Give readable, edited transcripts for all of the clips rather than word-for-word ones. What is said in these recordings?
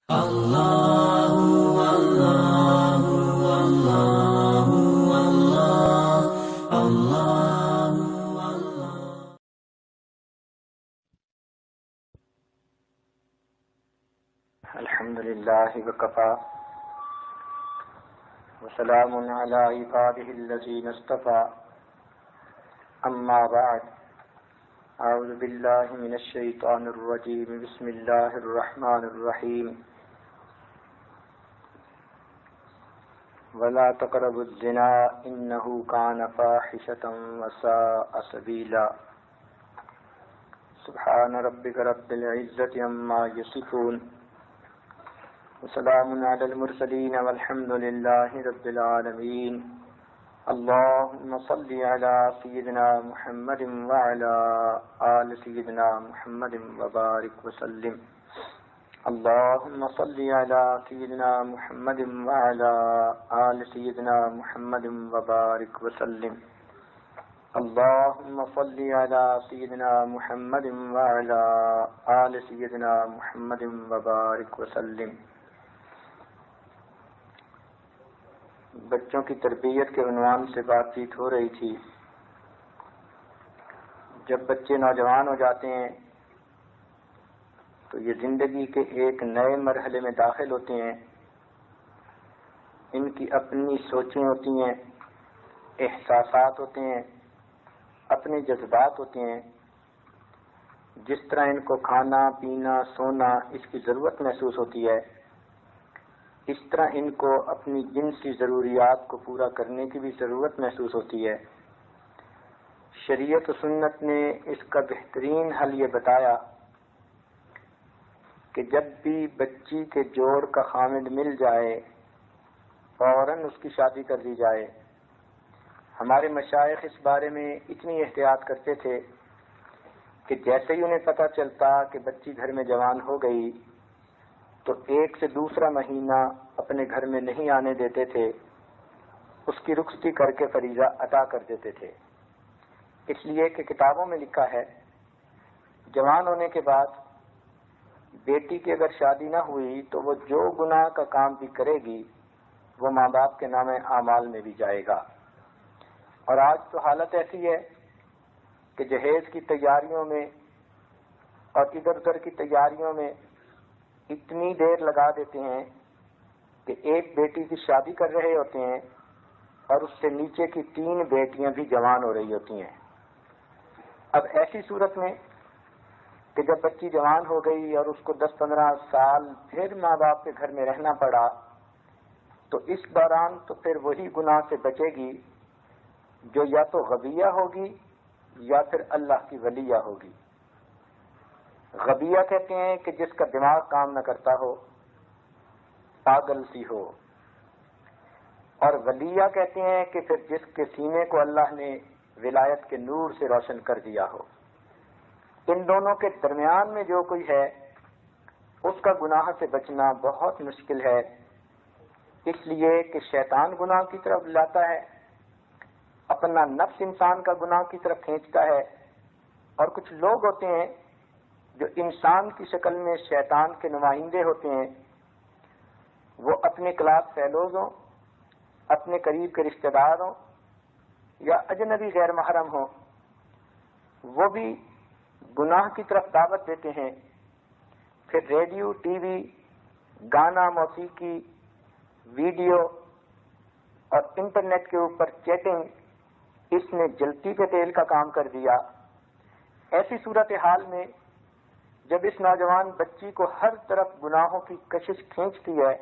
اللہ اللہ اللہ اللہ اللہ اللہ۔ الحمد للہ وکفی وسلام علی عبادہ الذین اصطفی، اما بعد، اعوذ باللہ من الشیطان الرجیم، بسم اللہ الرحمن الرحیم۔ ولا تقربوا الزنا انہ کان فاحشۃ وساء سبیلا۔ سبحان ربک رب العزۃ عما یصفون، وسلام علی المرسلین والحمد للہ رب العالمین۔ اللہم صل علی سیدنا محمد وعلی آل سیدنا محمد وبارک وسلم۔ اللہم صل علی سیدنا محمد وعلی آل سیدنا محمد وبارک وسلم۔ اللہم صل علی سیدنا محمد وعلی آل سیدنا محمد وبارک وسلم۔ بچوں کی تربیت کے عنوان سے بات چیت ہو رہی تھی۔ جب بچے نوجوان ہو جاتے ہیں تو یہ زندگی کے ایک نئے مرحلے میں داخل ہوتے ہیں۔ ان کی اپنی سوچیں ہوتی ہیں، احساسات ہوتے ہیں، اپنے جذبات ہوتے ہیں۔ جس طرح ان کو کھانا پینا سونا اس کی ضرورت محسوس ہوتی ہے، اس طرح ان کو اپنی جنسی ضروریات کو پورا کرنے کی بھی ضرورت محسوس ہوتی ہے۔ شریعت و سنت نے اس کا بہترین حل یہ بتایا کہ جب بھی بچی کے جوڑ کا خامد مل جائے فوراً اس کی شادی کر دی جائے۔ ہمارے مشائخ اس بارے میں اتنی احتیاط کرتے تھے کہ جیسے ہی انہیں پتہ چلتا کہ بچی گھر میں جوان ہو گئی تو ایک سے دوسرا مہینہ اپنے گھر میں نہیں آنے دیتے تھے، اس کی رخصتی کر کے فریضہ ادا کر دیتے تھے۔ اس لیے کہ کتابوں میں لکھا ہے جوان ہونے کے بعد بیٹی کی اگر شادی نہ ہوئی تو وہ جو گناہ کا کام بھی کرے گی وہ ماں باپ کے نام اعمال میں بھی جائے گا۔ اور آج تو حالت ایسی ہے کہ جہیز کی تیاریوں میں اور ادھر ادھر کی تیاریوں میں اتنی دیر لگا دیتے ہیں کہ ایک بیٹی کی شادی کر رہے ہوتے ہیں اور اس سے نیچے کی 3 بیٹیاں بھی جوان ہو رہی ہوتی ہیں۔ اب ایسی صورت میں کہ جب بچی جوان ہو گئی اور اس کو 10-15 سال پھر ماں باپ کے گھر میں رہنا پڑا تو اس دوران تو پھر وہی گناہ سے بچے گی جو یا تو غبیہ ہوگی یا پھر اللہ کی ولیہ ہوگی۔ غبیہ کہتے ہیں کہ جس کا دماغ کام نہ کرتا ہو، پاگل سی ہو، اور ولیہ کہتے ہیں کہ پھر جس کے سینے کو اللہ نے ولایت کے نور سے روشن کر دیا ہو۔ ان دونوں کے درمیان میں جو کوئی ہے اس کا گناہ سے بچنا بہت مشکل ہے، اس لیے کہ شیطان گناہ کی طرف لاتا ہے، اپنا نفس انسان کا گناہ کی طرف کھینچتا ہے، اور کچھ لوگ ہوتے ہیں جو انسان کی شکل میں شیطان کے نمائندے ہوتے ہیں۔ وہ اپنے کلاس فیلوز ہوں، اپنے قریب کے رشتہ دار ہوں یا اجنبی غیر محرم ہوں، وہ بھی گناہ کی طرف دعوت دیتے ہیں۔ پھر ریڈیو، ٹی وی، گانا، موسیقی، ویڈیو اور انٹرنیٹ کے اوپر چیٹنگ، اس نے جلتی کے تیل کا کام کر دیا۔ ایسی صورتحال میں جب اس نوجوان بچی کو ہر طرف گناہوں کی کشش کھینچتی ہے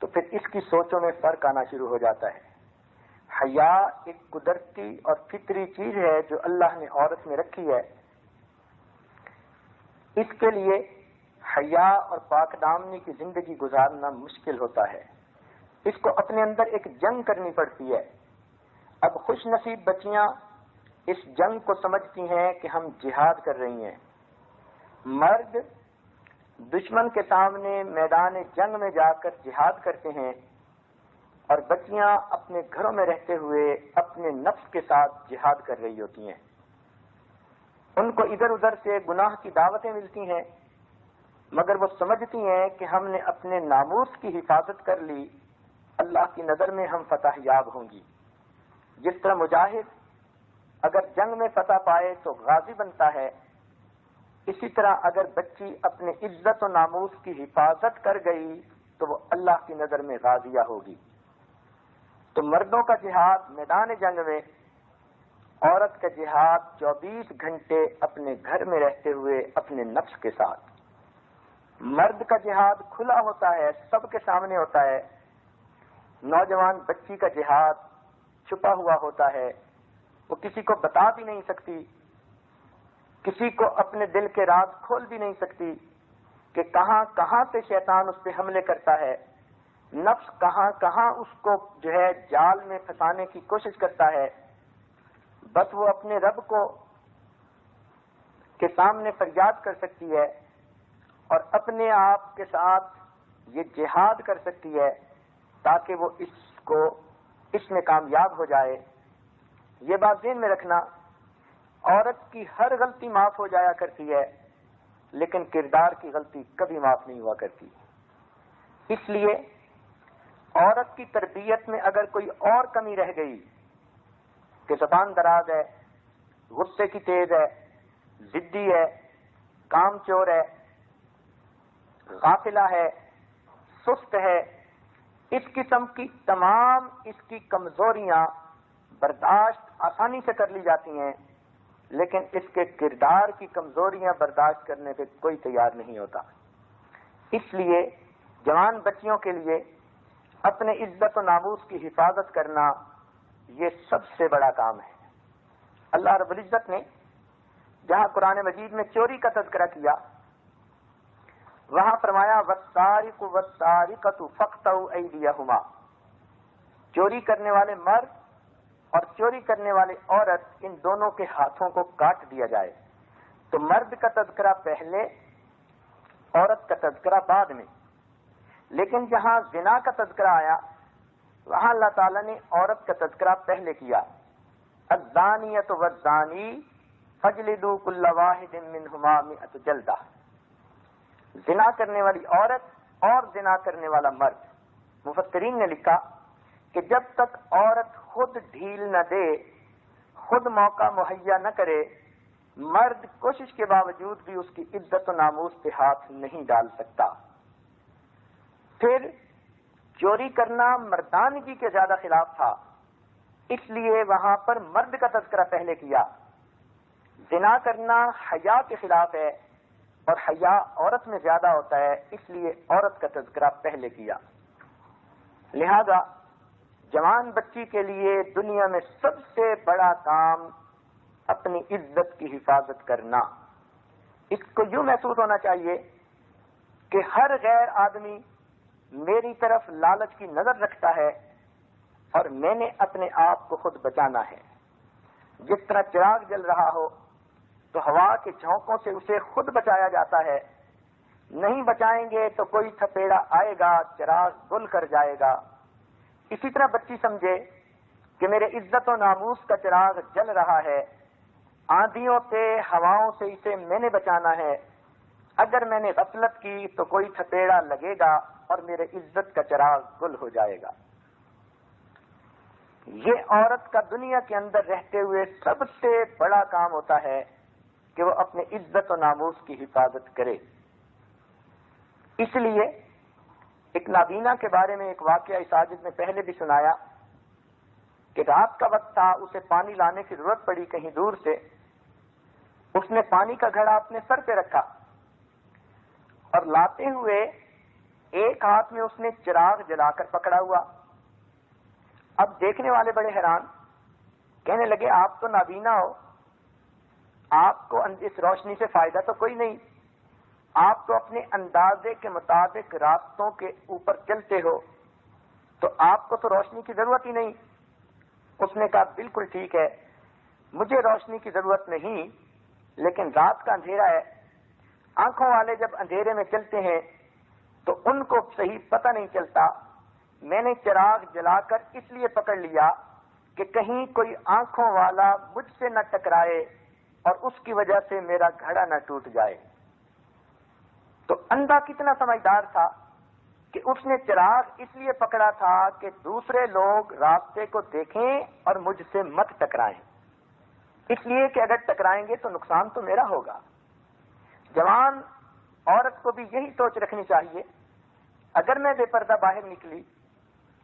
تو پھر اس کی سوچوں میں فرق آنا شروع ہو جاتا ہے۔ حیا ایک قدرتی اور فطری چیز ہے جو اللہ نے عورت میں رکھی ہے۔ اس کے لیے حیا اور پاک دامنی کی زندگی گزارنا مشکل ہوتا ہے۔ اس کو اپنے اندر ایک جنگ کرنی پڑتی ہے۔ اب خوش نصیب بچیاں اس جنگ کو سمجھتی ہیں کہ ہم جہاد کر رہی ہیں۔ مرد دشمن کے سامنے میدان جنگ میں جا کر جہاد کرتے ہیں، اور بچیاں اپنے گھروں میں رہتے ہوئے اپنے نفس کے ساتھ جہاد کر رہی ہوتی ہیں۔ ان کو ادھر ادھر سے گناہ کی دعوتیں ملتی ہیں، مگر وہ سمجھتی ہیں کہ ہم نے اپنے ناموس کی حفاظت کر لی، اللہ کی نظر میں ہم فتح یاب ہوں گی۔ جس طرح مجاہد اگر جنگ میں فتح پائے تو غازی بنتا ہے، اسی طرح اگر بچی اپنے عزت و ناموس کی حفاظت کر گئی تو وہ اللہ کی نظر میں غازیہ ہوگی۔ تو مردوں کا جہاد میدان جنگ میں، عورت کا جہاد 24 گھنٹے اپنے گھر میں رہتے ہوئے اپنے نفس کے ساتھ۔ مرد کا جہاد کھلا ہوتا ہے، سب کے سامنے ہوتا ہے، نوجوان بچی کا جہاد چھپا ہوا ہوتا ہے، وہ کسی کو بتا بھی نہیں سکتی، کسی کو اپنے دل کے راز کھول بھی نہیں سکتی کہ کہاں کہاں سے شیطان اس پہ حملے کرتا ہے، نفس کہاں کہاں اس کو جو ہے جال میں پھنسانے کی کوشش کرتا ہے۔ بس وہ اپنے رب کو کے سامنے فریاد کر سکتی ہے اور اپنے آپ کے ساتھ یہ جہاد کر سکتی ہے تاکہ وہ اس میں کامیاب ہو جائے۔ یہ بات ذہن میں رکھنا، عورت کی ہر غلطی معاف ہو جایا کرتی ہے لیکن کردار کی غلطی کبھی معاف نہیں ہوا کرتی۔ اس لیے عورت کی تربیت میں اگر کوئی اور کمی رہ گئی کہ زبان دراز ہے، غصے کی تیز ہے، ضدی ہے، کام چور ہے، غافلہ ہے، سست ہے، اس قسم کی تمام اس کی کمزوریاں برداشت آسانی سے کر لی جاتی ہیں، لیکن اس کے کردار کی کمزوریاں برداشت کرنے پہ کوئی تیار نہیں ہوتا۔ اس لیے جوان بچیوں کے لیے اپنے عزت و ناموس کی حفاظت کرنا یہ سب سے بڑا کام ہے۔ اللہ رب العزت نے جہاں قرآن مجید میں چوری کا تذکرہ کیا، وہاں فرمایا وَالسَّارِقُ وَالسَّارِقَةُ فَاقْطَعُوا أَيْدِيَهُمَا، چوری کرنے والے مرد اور چوری کرنے والی عورت، ان دونوں کے ہاتھوں کو کاٹ دیا جائے۔ تو مرد کا تذکرہ پہلے، عورت کا تذکرہ بعد میں، لیکن جہاں زنا کا تذکرہ آیا وہاں اللہ تعالیٰ نے عورت کا تذکرہ پہلے کیا۔ الزانیۃ والزانی فاجلدوا کل واحد منہما 100 جلدہ۔ زنا کرنے والی عورت اور زنا کرنے والا مرد، مفسرین نے لکھا کہ جب تک عورت خود ڈھیل نہ دے، خود موقع مہیا نہ کرے، مرد کوشش کے باوجود بھی اس کی عزت و ناموس پہ ہاتھ نہیں ڈال سکتا۔ پھر چوری کرنا مردانگی کے زیادہ خلاف تھا، اس لیے وہاں پر مرد کا تذکرہ پہلے کیا۔ زنا کرنا حیا کے خلاف ہے اور حیا عورت میں زیادہ ہوتا ہے، اس لیے عورت کا تذکرہ پہلے کیا۔ لہذا جوان بچی کے لیے دنیا میں سب سے بڑا کام اپنی عزت کی حفاظت کرنا۔ اس کو یوں محسوس ہونا چاہیے کہ ہر غیر آدمی میری طرف لالچ کی نظر رکھتا ہے اور میں نے اپنے آپ کو خود بچانا ہے۔ جس طرح چراغ جل رہا ہو تو ہوا کے جھونکوں سے اسے خود بچایا جاتا ہے، نہیں بچائیں گے تو کوئی تھپیڑا آئے گا، چراغ گل کر جائے گا۔ اسی طرح بچی سمجھے کہ میرے عزت و ناموس کا چراغ جل رہا ہے، آندھیوں سے، ہواؤں سے اسے میں نے بچانا ہے، اگر میں نے غفلت کی تو کوئی تھپیڑا لگے گا اور میرے عزت کا چراغ گل ہو جائے گا۔ یہ عورت کا دنیا کے اندر رہتے ہوئے سب سے بڑا کام ہوتا ہے کہ وہ اپنے عزت و ناموس کی حفاظت کرے۔ اس لیے ایک نابینا کے بارے میں ایک واقعہ اس ساجد نے پہلے بھی سنایا کہ رات کا وقت تھا، اسے پانی لانے کی ضرورت پڑی کہیں دور سے۔ اس نے پانی کا گھڑا اپنے سر پہ رکھا اور لاتے ہوئے ایک ہاتھ میں اس نے چراغ جلا کر پکڑا ہوا۔ اب دیکھنے والے بڑے حیران، کہنے لگے آپ تو نابینا ہو، آپ کو اس روشنی سے فائدہ تو کوئی نہیں، آپ تو اپنے اندازے کے مطابق راستوں کے اوپر چلتے ہو، تو آپ کو تو روشنی کی ضرورت ہی نہیں۔ اس نے کہا بالکل ٹھیک ہے، مجھے روشنی کی ضرورت نہیں، لیکن رات کا اندھیرا ہے، آنکھوں والے جب اندھیرے میں چلتے ہیں تو ان کو صحیح پتہ نہیں چلتا، میں نے چراغ جلا کر اس لیے پکڑ لیا کہ کہیں کوئی آنکھوں والا مجھ سے نہ ٹکرائے اور اس کی وجہ سے میرا گھڑا نہ ٹوٹ جائے۔ تو اندھا کتنا سمجھدار تھا کہ اس نے چراغ اس لیے پکڑا تھا کہ دوسرے لوگ راستے کو دیکھیں اور مجھ سے مت ٹکرائیں، اس لیے کہ اگر ٹکرائیں گے تو نقصان تو میرا ہوگا۔ جوان عورت کو بھی یہی سوچ رکھنی چاہیے، اگر میں بے پردہ باہر نکلی،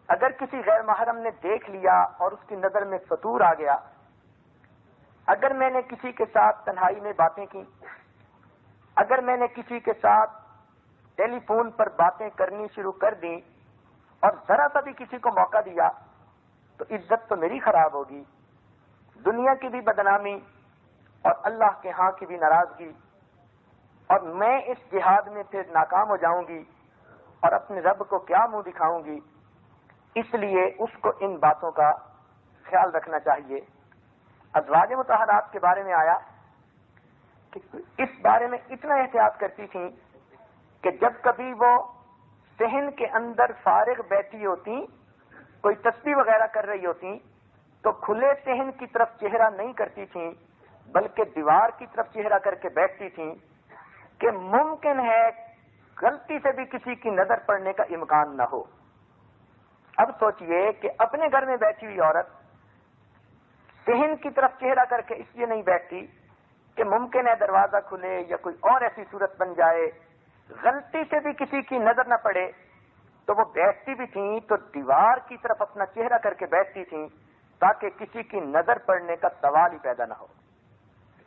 اگر کسی غیر محرم نے دیکھ لیا اور اس کی نظر میں فتور آ گیا، اگر میں نے کسی کے ساتھ تنہائی میں باتیں کی، اگر میں نے کسی کے ساتھ ٹیلی فون پر باتیں کرنی شروع کر دیں اور ذرا سا بھی کسی کو موقع دیا تو عزت تو میری خراب ہوگی، دنیا کی بھی بدنامی اور اللہ کے ہاں کی بھی ناراضگی، اور میں اس جہاد میں پھر ناکام ہو جاؤں گی اور اپنے رب کو کیا منہ دکھاؤں گی۔ اس لیے اس کو ان باتوں کا خیال رکھنا چاہیے۔ ازواج مطہرات کے بارے میں آیا کہ اس بارے میں اتنا احتیاط کرتی تھیں کہ جب کبھی وہ صحن کے اندر فارغ بیٹھی ہوتی، کوئی تسبیح وغیرہ کر رہی ہوتی، تو کھلے صحن کی طرف چہرہ نہیں کرتی تھیں بلکہ دیوار کی طرف چہرہ کر کے بیٹھتی تھیں کہ ممکن ہے غلطی سے بھی کسی کی نظر پڑنے کا امکان نہ ہو۔ اب سوچئے کہ اپنے گھر میں بیٹھی ہوئی عورت صحن کی طرف چہرہ کر کے اس لیے نہیں بیٹھتی کہ ممکن ہے دروازہ کھلے یا کوئی اور ایسی صورت بن جائے، غلطی سے بھی کسی کی نظر نہ پڑے، تو وہ بیٹھتی بھی تھیں تو دیوار کی طرف اپنا چہرہ کر کے بیٹھتی تھیں تاکہ کسی کی نظر پڑنے کا سوال ہی پیدا نہ ہو۔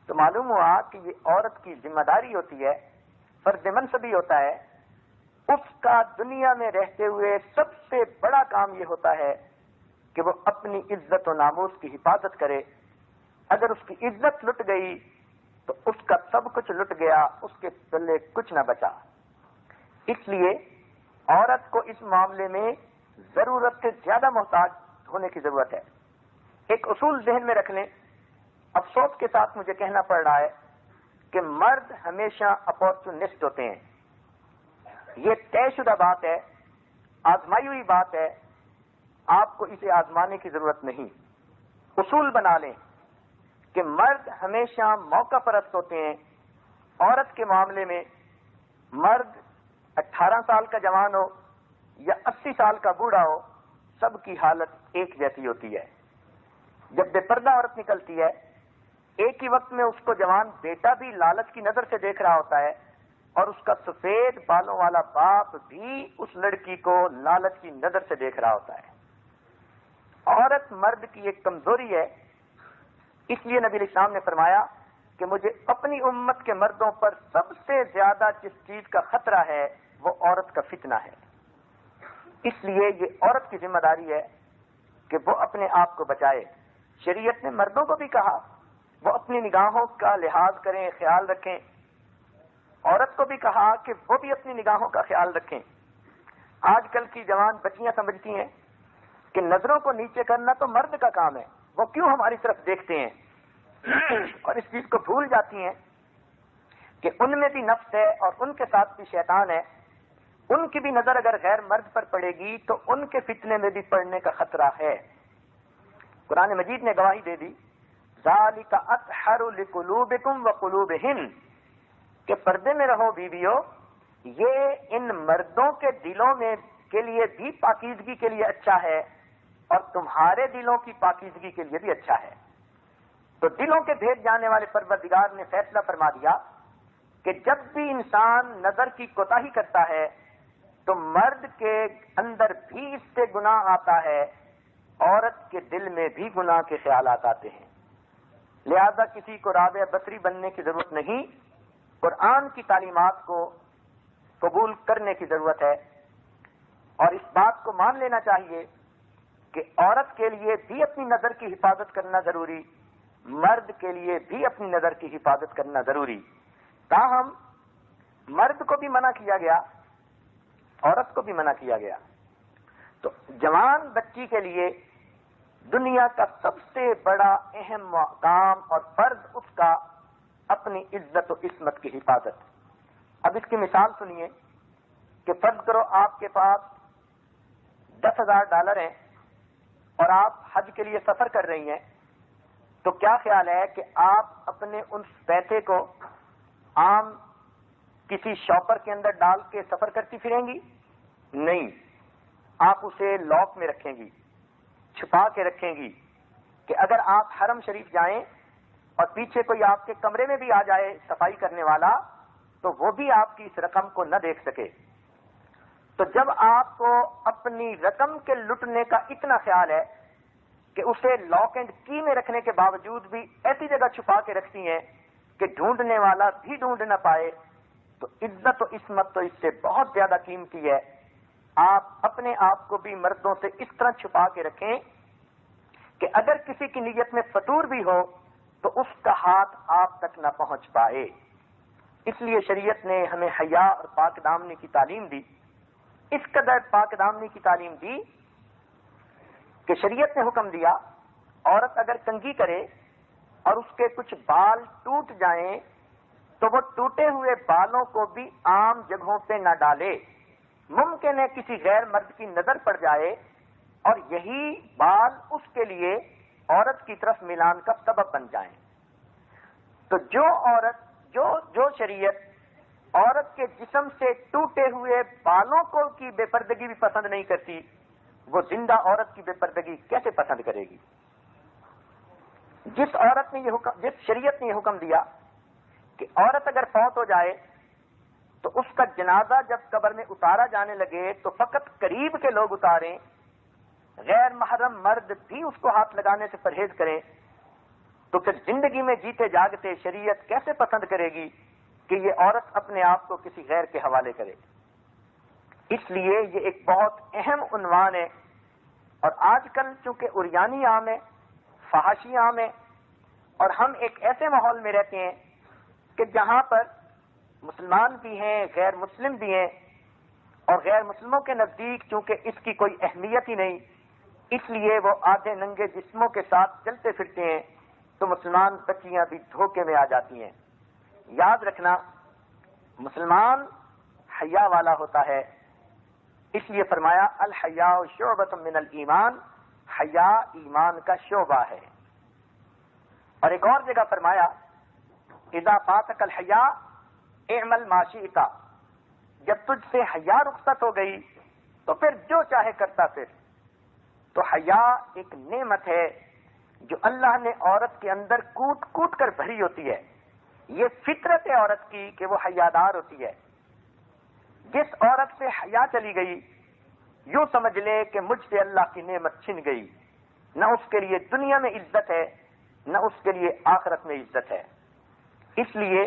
تو معلوم ہوا کہ یہ عورت کی ذمہ داری ہوتی ہے، فرض منصبی ہوتا ہے، اس کا دنیا میں رہتے ہوئے سب سے بڑا کام یہ ہوتا ہے کہ وہ اپنی عزت و ناموس کی حفاظت کرے۔ اگر اس کی عزت لٹ گئی تو اس کا سب کچھ لٹ گیا، اس کے پلے کچھ نہ بچا۔ اس لیے عورت کو اس معاملے میں ضرورت سے زیادہ محتاج ہونے کی ضرورت ہے۔ ایک اصول ذہن میں رکھ لیں، افسوس کے ساتھ مجھے کہنا پڑ رہا ہے کہ مرد ہمیشہ اپورچونسٹ ہوتے ہیں۔ یہ طے شدہ بات ہے، آزمائی ہوئی بات ہے، آپ کو اسے آزمانے کی ضرورت نہیں۔ اصول بنا لیں کہ مرد ہمیشہ موقع پرست ہوتے ہیں۔ عورت کے معاملے میں مرد 18 سال کا جوان ہو یا 80 سال کا بوڑھا ہو، سب کی حالت ایک جیسی ہوتی ہے۔ جب بے پردہ عورت نکلتی ہے، ایک ہی وقت میں اس کو جوان بیٹا بھی لالچ کی نظر سے دیکھ رہا ہوتا ہے اور اس کا سفید بالوں والا باپ بھی اس لڑکی کو لالچ کی نظر سے دیکھ رہا ہوتا ہے۔ عورت مرد کی ایک کمزوری ہے، اس لیے نبی اسلام نے فرمایا کہ مجھے اپنی امت کے مردوں پر سب سے زیادہ جس چیز کا خطرہ ہے وہ عورت کا فتنہ ہے۔ اس لیے یہ عورت کی ذمہ داری ہے کہ وہ اپنے آپ کو بچائے۔ شریعت نے مردوں کو بھی کہا وہ اپنی نگاہوں کا لحاظ کریں، خیال رکھیں۔ عورت کو بھی کہا کہ وہ بھی اپنی نگاہوں کا خیال رکھیں۔ آج کل کی جوان بچیاں سمجھتی ہیں کہ نظروں کو نیچے کرنا تو مرد کا کام ہے، وہ کیوں ہماری طرف دیکھتے ہیں، اور اس چیز کو بھول جاتی ہیں کہ ان میں بھی نفس ہے اور ان کے ساتھ بھی شیطان ہے۔ ان کی بھی نظر اگر غیر مرد پر پڑے گی تو ان کے فتنے میں بھی پڑنے کا خطرہ ہے۔ قرآن مجید نے گواہی دے دی، ذالک اطہر لقلوبکم وقلوبہن، کہ پردے میں رہو بیویو، یہ ان مردوں کے دلوں میں کے لیے بھی پاکیزگی کے لیے اچھا ہے اور تمہارے دلوں کی پاکیزگی کے لیے بھی اچھا ہے۔ تو دلوں کے بھید جاننے والے پروردگار نے فیصلہ فرما دیا کہ جب بھی انسان نظر کی کوتاہی کرتا ہے تو مرد کے اندر بھی اس سے گناہ آتا ہے، عورت کے دل میں بھی گناہ کے خیالات آتے ہیں۔ لہذا کسی کو رابع بصری بننے کی ضرورت نہیں، قرآن کی تعلیمات کو قبول کرنے کی ضرورت ہے، اور اس بات کو مان لینا چاہیے کہ عورت کے لیے بھی اپنی نظر کی حفاظت کرنا ضروری، مرد کے لیے بھی اپنی نظر کی حفاظت کرنا ضروری۔ تاہم مرد کو بھی منع کیا گیا، عورت کو بھی منع کیا گیا۔ تو جوان بچی کے لیے دنیا کا سب سے بڑا اہم کام اور فرض اس کا اپنی عزت و عصمت کی حفاظت۔ اب اس کی مثال سنیے کہ فرض کرو آپ کے پاس $10,000 ہیں اور آپ حج کے لیے سفر کر رہی ہیں، تو کیا خیال ہے کہ آپ اپنے ان پیسے کو عام کسی شاپر کے اندر ڈال کے سفر کرتی پھریں گی؟ نہیں، آپ اسے لاک میں رکھیں گی، چھپا کے رکھیں گی کہ اگر آپ حرم شریف جائیں اور پیچھے کوئی آپ کے کمرے میں بھی آ جائے صفائی کرنے والا تو وہ بھی آپ کی اس رقم کو نہ دیکھ سکے۔ تو جب آپ کو اپنی رقم کے لٹنے کا اتنا خیال ہے کہ اسے لاک اینڈ کی میں رکھنے کے باوجود بھی ایسی جگہ چھپا کے رکھتی ہیں کہ ڈھونڈنے والا بھی ڈھونڈ نہ پائے، تو عزت و عصمت تو اس سے بہت زیادہ قیمتی ہے۔ آپ اپنے آپ کو بھی مردوں سے اس طرح چھپا کے رکھیں کہ اگر کسی کی نیت میں فطور بھی ہو تو اس کا ہاتھ آپ تک نہ پہنچ پائے۔ اس لیے شریعت نے ہمیں حیا اور پاک دامنی کی تعلیم دی، اس قدر پاک دامنی کی تعلیم دی کہ شریعت نے حکم دیا عورت اگر کنگھی کرے اور اس کے کچھ بال ٹوٹ جائیں تو وہ ٹوٹے ہوئے بالوں کو بھی عام جگہوں پہ نہ ڈالے، ممکن ہے کسی غیر مرد کی نظر پڑ جائے اور یہی بال اس کے لیے عورت کی طرف ملان کا سبب بن جائیں۔ تو جو شریعت عورت کے جسم سے ٹوٹے ہوئے بالوں کو کی بے پردگی بھی پسند نہیں کرتی، وہ زندہ عورت کی بے پردگی کیسے پسند کرے گی؟ جس شریعت نے یہ حکم دیا کہ عورت اگر فوت ہو جائے تو اس کا جنازہ جب قبر میں اتارا جانے لگے تو فقط قریب کے لوگ اتاریں، غیر محرم مرد بھی اس کو ہاتھ لگانے سے پرہیز کریں، تو پھر زندگی میں جیتے جاگتے شریعت کیسے پسند کرے گی کہ یہ عورت اپنے آپ کو کسی غیر کے حوالے کرے؟ اس لیے یہ ایک بہت اہم عنوان ہے، اور آج کل چونکہ عریانی عام ہے، فحاشی عام ہے، اور ہم ایک ایسے ماحول میں رہتے ہیں کہ جہاں پر مسلمان بھی ہیں، غیر مسلم بھی ہیں، اور غیر مسلموں کے نزدیک چونکہ اس کی کوئی اہمیت ہی نہیں، اس لیے وہ آدھے ننگے جسموں کے ساتھ چلتے پھرتے ہیں، تو مسلمان بچیاں بھی دھوکے میں آ جاتی ہیں۔ یاد رکھنا، مسلمان حیا والا ہوتا ہے، اس لیے فرمایا الحیاء شعبۃ من الایمان، حیا ایمان کا شعبہ ہے۔ اور ایک اور جگہ فرمایا اذا فاتک الحیاء اعمل ما شئت، جب تجھ سے حیا رخصت ہو گئی تو پھر جو چاہے کرتا پھر۔ تو حیا ایک نعمت ہے جو اللہ نے عورت کے اندر کوٹ کوٹ کر بھری ہوتی ہے، یہ فطرت ہے عورت کی کہ وہ حیادار ہوتی ہے۔ جس عورت سے حیا چلی گئی یوں سمجھ لے کہ مجھ سے اللہ کی نعمت چھن گئی، نہ اس کے لیے دنیا میں عزت ہے نہ اس کے لیے آخرت میں عزت ہے۔ اس لیے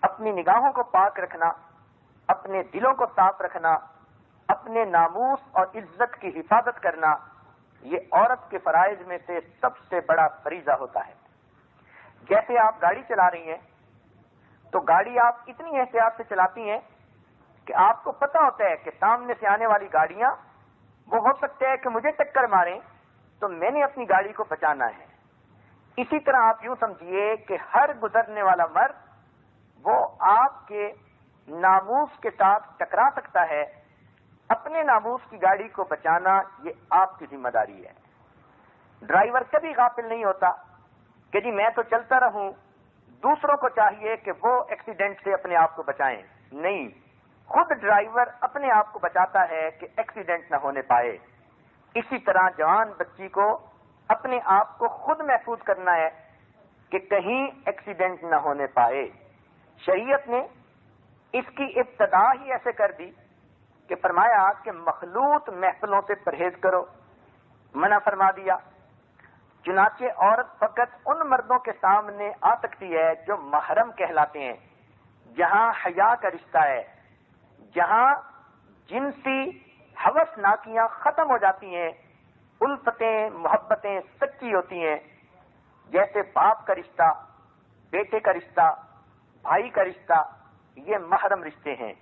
اپنی نگاہوں کو پاک رکھنا، اپنے دلوں کو صاف رکھنا، اپنے ناموس اور عزت کی حفاظت کرنا، یہ عورت کے فرائض میں سے سب سے بڑا فریضہ ہوتا ہے۔ جیسے آپ گاڑی چلا رہی ہیں تو گاڑی آپ اتنی احتیاط سے چلاتی ہیں کہ آپ کو پتہ ہوتا ہے کہ سامنے سے آنے والی گاڑیاں وہ ہو سکتا ہے کہ مجھے ٹکر ماریں، تو میں نے اپنی گاڑی کو بچانا ہے۔ اسی طرح آپ یوں سمجھیے کہ ہر گزرنے والا مرد وہ آپ کے ناموس کے ساتھ ٹکرا سکتا ہے، اپنے ناموس کی گاڑی کو بچانا یہ آپ کی ذمہ داری ہے۔ ڈرائیور کبھی غافل نہیں ہوتا کہ جی میں تو چلتا رہوں، دوسروں کو چاہیے کہ وہ ایکسیڈنٹ سے اپنے آپ کو بچائیں، نہیں، خود ڈرائیور اپنے آپ کو بچاتا ہے کہ ایکسیڈنٹ نہ ہونے پائے۔ اسی طرح جوان بچی کو اپنے آپ کو خود محفوظ کرنا ہے کہ کہیں ایکسیڈنٹ نہ ہونے پائے۔ شریعت نے اس کی ابتدا ہی ایسے کر دی کہ فرمایا کہ مخلوط محفلوں سے پرہیز کرو، منع فرما دیا۔ چنانچہ عورت فقط ان مردوں کے سامنے آ سکتی ہے جو محرم کہلاتے ہیں، جہاں حیا کا رشتہ ہے، جہاں جنسی ہوس ناکیاں ختم ہو جاتی ہیں، الفتیں محبتیں سچی ہوتی ہیں، جیسے باپ کا رشتہ، بیٹے کا رشتہ، بھائی کا رشتہ، یہ محرم رشتے ہیں۔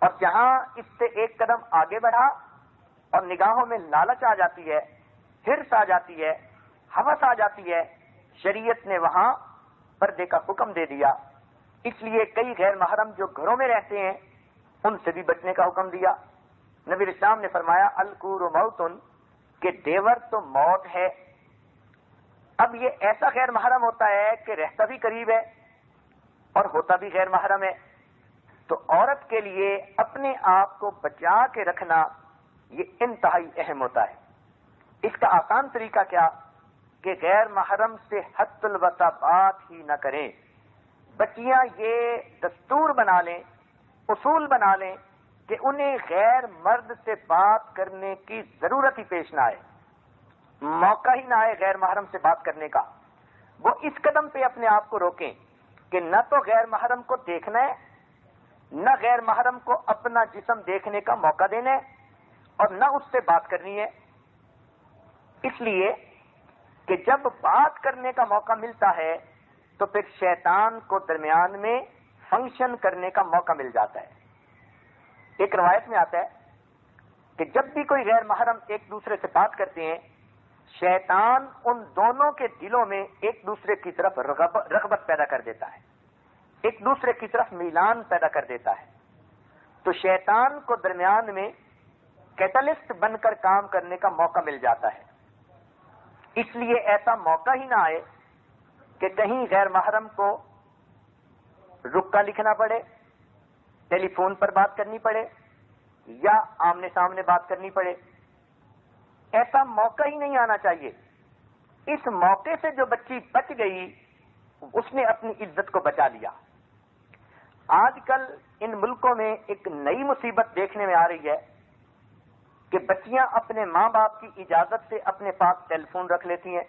اور جہاں اس سے ایک قدم آگے بڑھا اور نگاہوں میں لالچ آ جاتی ہے، حرص آ جاتی ہے، ہوس آ جاتی ہے، شریعت نے وہاں پردے کا حکم دے دیا۔ اس لیے کئی غیر محرم جو گھروں میں رہتے ہیں ان سے بھی بچنے کا حکم دیا۔ نبی اسلام نے فرمایا الکور موتن، کہ دیور تو موت ہے۔ اب یہ ایسا غیر محرم ہوتا ہے کہ رہتا بھی قریب ہے اور ہوتا بھی غیر محرم ہے۔ تو عورت کے لیے اپنے آپ کو بچا کے رکھنا یہ انتہائی اہم ہوتا ہے۔ اس کا آسان طریقہ کیا کہ غیر محرم سے حد الوسع بات ہی نہ کریں۔ بچیاں یہ دستور بنا لیں، اصول بنا لیں کہ انہیں غیر مرد سے بات کرنے کی ضرورت ہی پیش نہ آئے، موقع ہی نہ آئے غیر محرم سے بات کرنے کا۔ وہ اس قدم پہ اپنے آپ کو روکیں کہ نہ تو غیر محرم کو دیکھنا ہے، نہ غیر محرم کو اپنا جسم دیکھنے کا موقع دینا ہے، اور نہ اس سے بات کرنی ہے۔ اس لیے کہ جب بات کرنے کا موقع ملتا ہے تو پھر شیطان کو درمیان میں فنکشن کرنے کا موقع مل جاتا ہے۔ ایک روایت میں آتا ہے کہ جب بھی کوئی غیر محرم ایک دوسرے سے بات کرتے ہیں، شیطان ان دونوں کے دلوں میں ایک دوسرے کی طرف رغبت پیدا کر دیتا ہے، ایک دوسرے کی طرف میلان پیدا کر دیتا ہے۔ تو شیطان کو درمیان میں کیٹلسٹ بن کر کام کرنے کا موقع مل جاتا ہے۔ اس لیے ایسا موقع ہی نہ آئے کہ کہیں غیر محرم کو رکا لکھنا پڑے، ٹیلی فون پر بات کرنی پڑے، یا آمنے سامنے بات کرنی پڑے۔ ایسا موقع ہی نہیں آنا چاہیے۔ اس موقع سے جو بچی بچ گئی اس نے اپنی عزت کو بچا لیا۔ آج کل ان ملکوں میں ایک نئی مصیبت دیکھنے میں آ رہی ہے کہ بچیاں اپنے ماں باپ کی اجازت سے اپنے پاس ٹیلی فون رکھ لیتی ہیں۔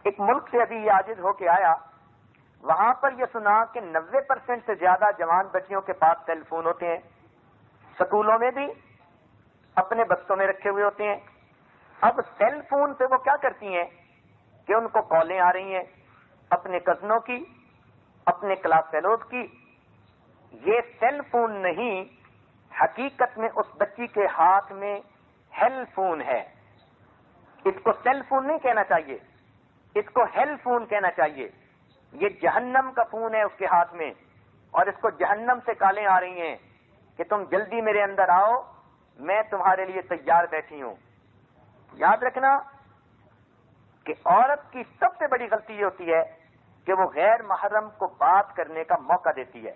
ایک ملک سے ابھی یہ عاجز ہو کے آیا، وہاں پر یہ سنا کہ 90% سے زیادہ جوان بچیوں کے پاس ٹیلی فون ہوتے ہیں، سکولوں میں بھی اپنے بکسوں میں رکھے ہوئے ہوتے ہیں۔ اب سیل فون پہ وہ کیا کرتی ہیں کہ ان کو کالیں آ رہی ہیں اپنے کزنوں کی، اپنے کلاس فیلوز کی۔ یہ سیل فون نہیں، حقیقت میں اس بچی کے ہاتھ میں ہیل فون ہے۔ اس کو سیل فون نہیں کہنا چاہیے، اس کو ہیل فون کہنا چاہیے۔ یہ جہنم کا فون ہے اس کے ہاتھ میں، اور اس کو جہنم سے کالیں آ رہی ہیں کہ تم جلدی میرے اندر آؤ، میں تمہارے لیے تیار بیٹھی ہوں۔ یاد رکھنا کہ عورت کی سب سے بڑی غلطی یہ ہوتی ہے کہ وہ غیر محرم کو بات کرنے کا موقع دیتی ہے۔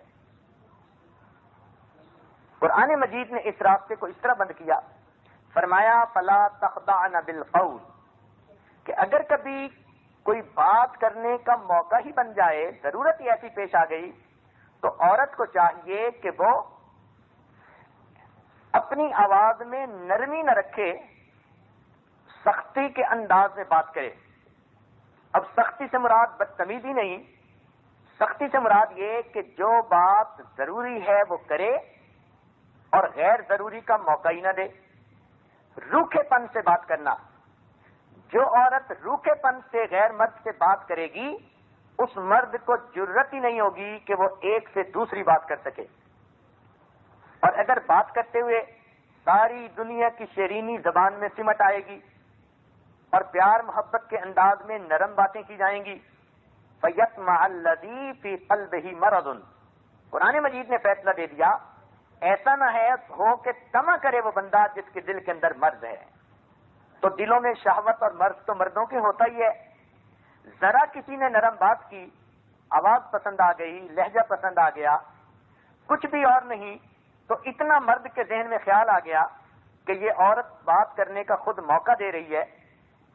قرآن مجید نے اس راستے کو اس طرح بند کیا، فرمایا فلا تخضعن بالقول، کہ اگر کبھی کوئی بات کرنے کا موقع ہی بن جائے، ضرورت ہی ایسی پیش آ گئی، تو عورت کو چاہیے کہ وہ اپنی آواز میں نرمی نہ رکھے، سختی کے انداز میں بات کرے۔ اب سختی سے مراد بدتمیزی نہیں، سختی سے مراد یہ کہ جو بات ضروری ہے وہ کرے اور غیر ضروری کا موقع ہی نہ دے۔ روکھے پن سے بات کرنا، جو عورت روکھے پن سے غیر مرد سے بات کرے گی اس مرد کو جرت ہی نہیں ہوگی کہ وہ ایک سے دوسری بات کر سکے۔ اور اگر بات کرتے ہوئے ساری دنیا کی شیرینی زبان میں سمٹ آئے گی اور پیار محبت کے انداز میں نرم باتیں کی جائیں گی، فَيَطْمَعَ الَّذِي فِي قَلْبِهِ مَرَضٌ، قرآن مجید نے فیصلہ دے دیا ایسا نہ ہو کہ طمع کرے وہ بندہ جس کے دل کے اندر مرض ہے۔ تو دلوں میں شہوت اور مرض تو مردوں کے ہوتا ہی ہے۔ ذرا کسی نے نرم بات کی، آواز پسند آ گئی، لہجہ پسند آ گیا، کچھ بھی اور نہیں، تو اتنا مرد کے ذہن میں خیال آ گیا کہ یہ عورت بات کرنے کا خود موقع دے رہی ہے،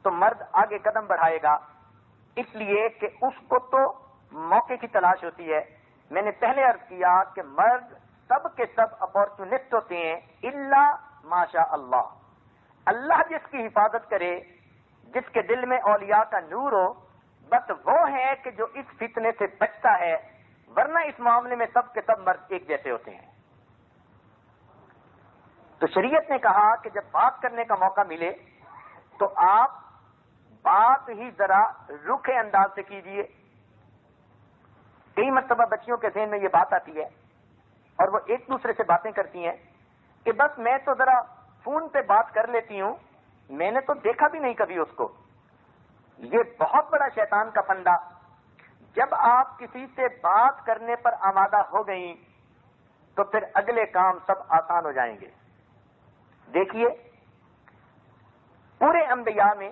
تو مرد آگے قدم بڑھائے گا، اس لیے کہ اس کو تو موقع کی تلاش ہوتی ہے۔ میں نے پہلے عرض کیا کہ مرد سب کے سب اپورچونسٹ ہوتے ہیں الا ماشاء اللہ۔ اللہ جس کی حفاظت کرے، جس کے دل میں اولیاء کا نور ہو، بس وہ ہے کہ جو اس فتنے سے بچتا ہے، ورنہ اس معاملے میں سب کے سب مرد ایک جیسے ہوتے ہیں۔ تو شریعت نے کہا کہ جب بات کرنے کا موقع ملے تو آپ بات ہی ذرا روکھے انداز سے کیجیے۔ کئی مرتبہ بچیوں کے ذہن میں یہ بات آتی ہے اور وہ ایک دوسرے سے باتیں کرتی ہیں کہ بس میں تو ذرا فون پہ بات کر لیتی ہوں، میں نے تو دیکھا بھی نہیں کبھی اس کو۔ یہ بہت بڑا شیطان کا پنڈا۔ جب آپ کسی سے بات کرنے پر آمادہ ہو گئیں تو پھر اگلے کام سب آسان ہو جائیں گے۔ دیکھیے پورے انبیاء میں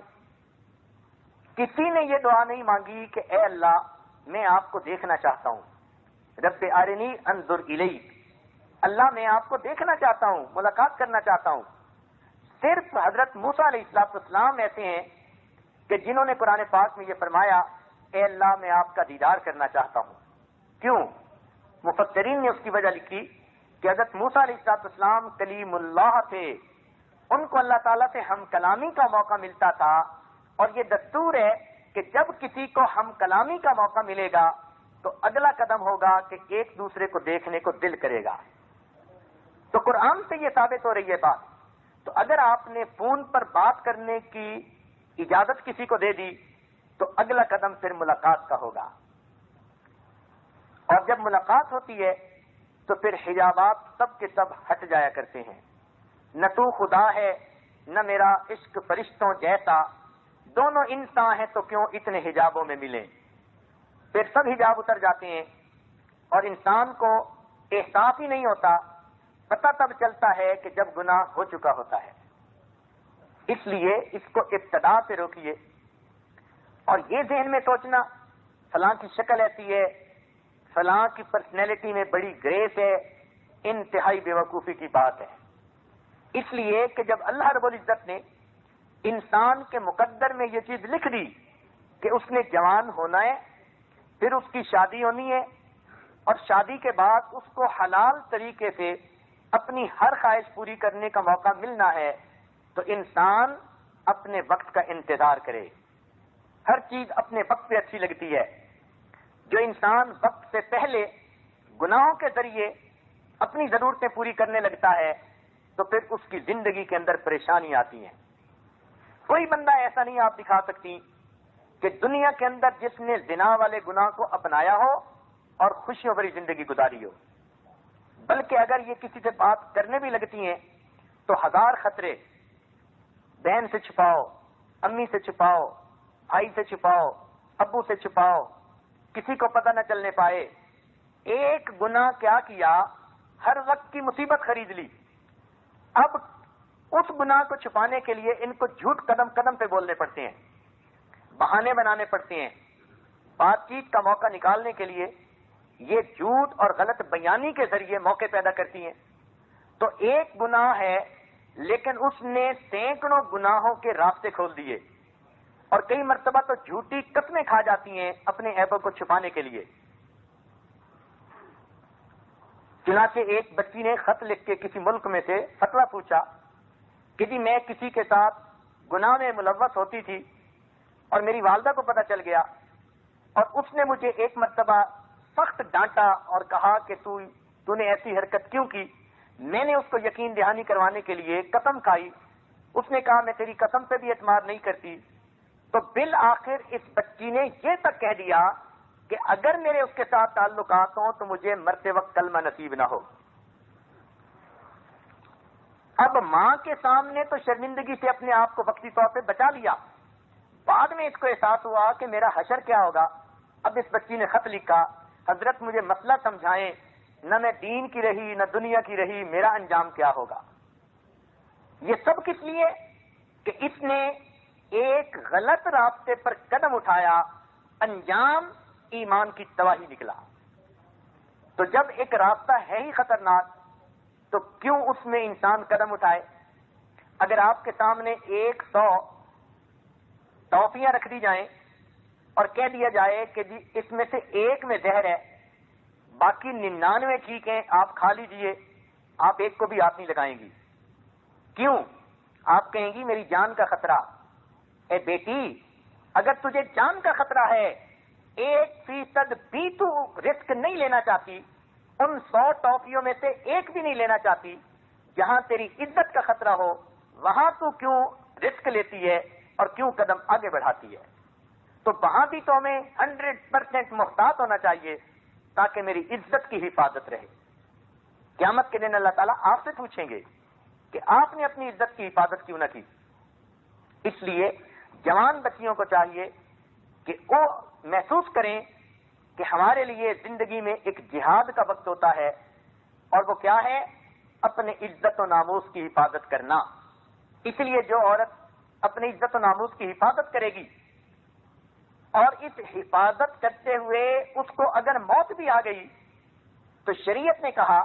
کسی نے یہ دعا نہیں مانگی کہ اے اللہ میں آپ کو دیکھنا چاہتا ہوں، رب ارنی انظر الیک، اللہ میں آپ کو دیکھنا چاہتا ہوں، ملاقات کرنا چاہتا ہوں۔ صرف حضرت موسیٰ علیہ السلام ایسے ہیں کہ جنہوں نے قرآن پاک میں یہ فرمایا اے اللہ میں آپ کا دیدار کرنا چاہتا ہوں۔ کیوں؟ مفسرین نے اس کی وجہ لکھی کہ حضرت موسیٰ علیہ السلام کلیم اللہ تھے، ان کو اللہ تعالیٰ سے ہم کلامی کا موقع ملتا تھا، اور یہ دستور ہے کہ جب کسی کو ہم کلامی کا موقع ملے گا تو اگلا قدم ہوگا کہ ایک دوسرے کو دیکھنے کو دل کرے گا۔ تو قرآن سے یہ ثابت ہو رہی ہے بات۔ تو اگر آپ نے فون پر بات کرنے کی اجازت کسی کو دے دی تو اگلا قدم پھر ملاقات کا ہوگا، اور جب ملاقات ہوتی ہے تو پھر حجابات سب کے سب ہٹ جایا کرتے ہیں۔ نہ تو خدا ہے نہ میرا عشق فرشتوں جیسا، دونوں انسان ہیں تو کیوں اتنے حجابوں میں ملیں۔ پھر سب حجاب اتر جاتے ہیں اور انسان کو احساس ہی نہیں ہوتا، پتہ تب چلتا ہے کہ جب گناہ ہو چکا ہوتا ہے۔ اس لیے اس کو ابتدا سے روکیے، اور یہ ذہن میں سوچنا فلاں کی شکل ایسی ہے، فلاں کی پرسنالٹی میں بڑی گریس ہے، انتہائی بیوقوفی کی بات ہے۔ اس لیے کہ جب اللہ رب العزت نے انسان کے مقدر میں یہ چیز لکھ دی کہ اس نے جوان ہونا ہے، پھر اس کی شادی ہونی ہے، اور شادی کے بعد اس کو حلال طریقے سے اپنی ہر خواہش پوری کرنے کا موقع ملنا ہے، تو انسان اپنے وقت کا انتظار کرے۔ ہر چیز اپنے وقت پہ اچھی لگتی ہے۔ جو انسان وقت سے پہلے گناہوں کے ذریعے اپنی ضرورتیں پوری کرنے لگتا ہے تو پھر اس کی زندگی کے اندر پریشانی آتی ہے۔ کوئی بندہ ایسا نہیں آپ دکھا سکتی کہ دنیا کے اندر جس نے زنا والے گناہ کو اپنایا ہو اور خوشیوں بھری زندگی گزاری ہو، بلکہ اگر یہ کسی سے بات کرنے بھی لگتی ہیں تو ہزار خطرے، بہن سے چھپاؤ، امی سے چھپاؤ، بھائی سے چھپاؤ، ابو سے چھپاؤ، کسی کو پتہ نہ چلنے پائے۔ ایک گناہ کیا کیا، ہر وقت کی مصیبت خرید لی۔ اب اس گناہ کو چھپانے کے لیے ان کو جھوٹ قدم قدم پہ بولنے پڑتے ہیں، بہانے بنانے پڑتے ہیں۔ بات چیت کا موقع نکالنے کے لیے یہ جھوٹ اور غلط بیانی کے ذریعے موقع پیدا کرتی ہیں۔ تو ایک گناہ ہے لیکن اس نے سینکڑوں گناہوں کے راستے کھول دیے، اور کئی مرتبہ تو جھوٹی قسمیں کھا جاتی ہیں اپنے عیبوں کو چھپانے کے لیے۔ چنانچہ ایک بچی نے خط لکھ کے کسی ملک میں سے فتویٰ پوچھا کہ جی میں کسی کے ساتھ گناہ میں ملوث ہوتی تھی اور میری والدہ کو پتہ چل گیا، اور اس نے مجھے ایک مرتبہ سخت ڈانٹا اور کہا کہ تو نے ایسی حرکت کیوں کی۔ میں نے اس کو یقین دہانی کروانے کے لیے قسم کھائی، اس نے کہا میں تیری قسم پہ بھی اعتماد نہیں کرتی۔ تو بالآخر اس بچی نے یہ تک کہہ دیا کہ اگر میرے اس کے ساتھ تعلقات ہوں تو مجھے مرتے وقت کلمہ نصیب نہ ہو۔ اب ماں کے سامنے تو شرمندگی سے اپنے آپ کو وقتی طور پہ بچا لیا، بعد میں اس کو احساس ہوا کہ میرا حشر کیا ہوگا۔ اب اس بچی نے خط لکھا، حضرت مجھے مسئلہ سمجھائیں، نہ میں دین کی رہی نہ دنیا کی رہی، میرا انجام کیا ہوگا۔ یہ سب کس لیے کہ اس نے ایک غلط راستے پر قدم اٹھایا، انجام ایمان کی تباہی نکلا۔ تو جب ایک راستہ ہے ہی خطرناک تو کیوں اس میں انسان قدم اٹھائے؟ اگر آپ کے سامنے 100 ٹافیاں رکھ دی جائیں اور کہہ دیا جائے کہ جی اس میں سے ایک میں زہر ہے، باقی 99 ٹھیک ہیں، آپ کھا لیجئے، آپ ایک کو بھی ہاتھ نہیں لگائیں گی۔ کیوں؟ آپ کہیں گی میری جان کا خطرہ۔ اے بیٹی، اگر تجھے جان کا خطرہ ہے، 1% بھی تو رسک نہیں لینا چاہتی، ان 100 ٹافیوں میں سے ایک بھی نہیں لینا چاہتی، جہاں تیری عزت کا خطرہ ہو وہاں تو کیوں رسک لیتی ہے اور کیوں قدم آگے بڑھاتی ہے؟ تو وہاں بھی تو ہمیں 100% محتاط ہونا چاہیے تاکہ میری عزت کی حفاظت رہے۔ قیامت کے دن اللہ تعالیٰ آپ سے پوچھیں گے کہ آپ نے اپنی عزت کی حفاظت کیوں نہ کی۔ اس لیے جوان بچیوں کو چاہیے کہ وہ محسوس کریں کہ ہمارے لیے زندگی میں ایک جہاد کا وقت ہوتا ہے، اور وہ کیا ہے؟ اپنے عزت و ناموس کی حفاظت کرنا۔ اس لیے جو عورت اپنی عزت و ناموس کی حفاظت کرے گی اور اس حفاظت کرتے ہوئے اس کو اگر موت بھی آ گئی تو شریعت نے کہا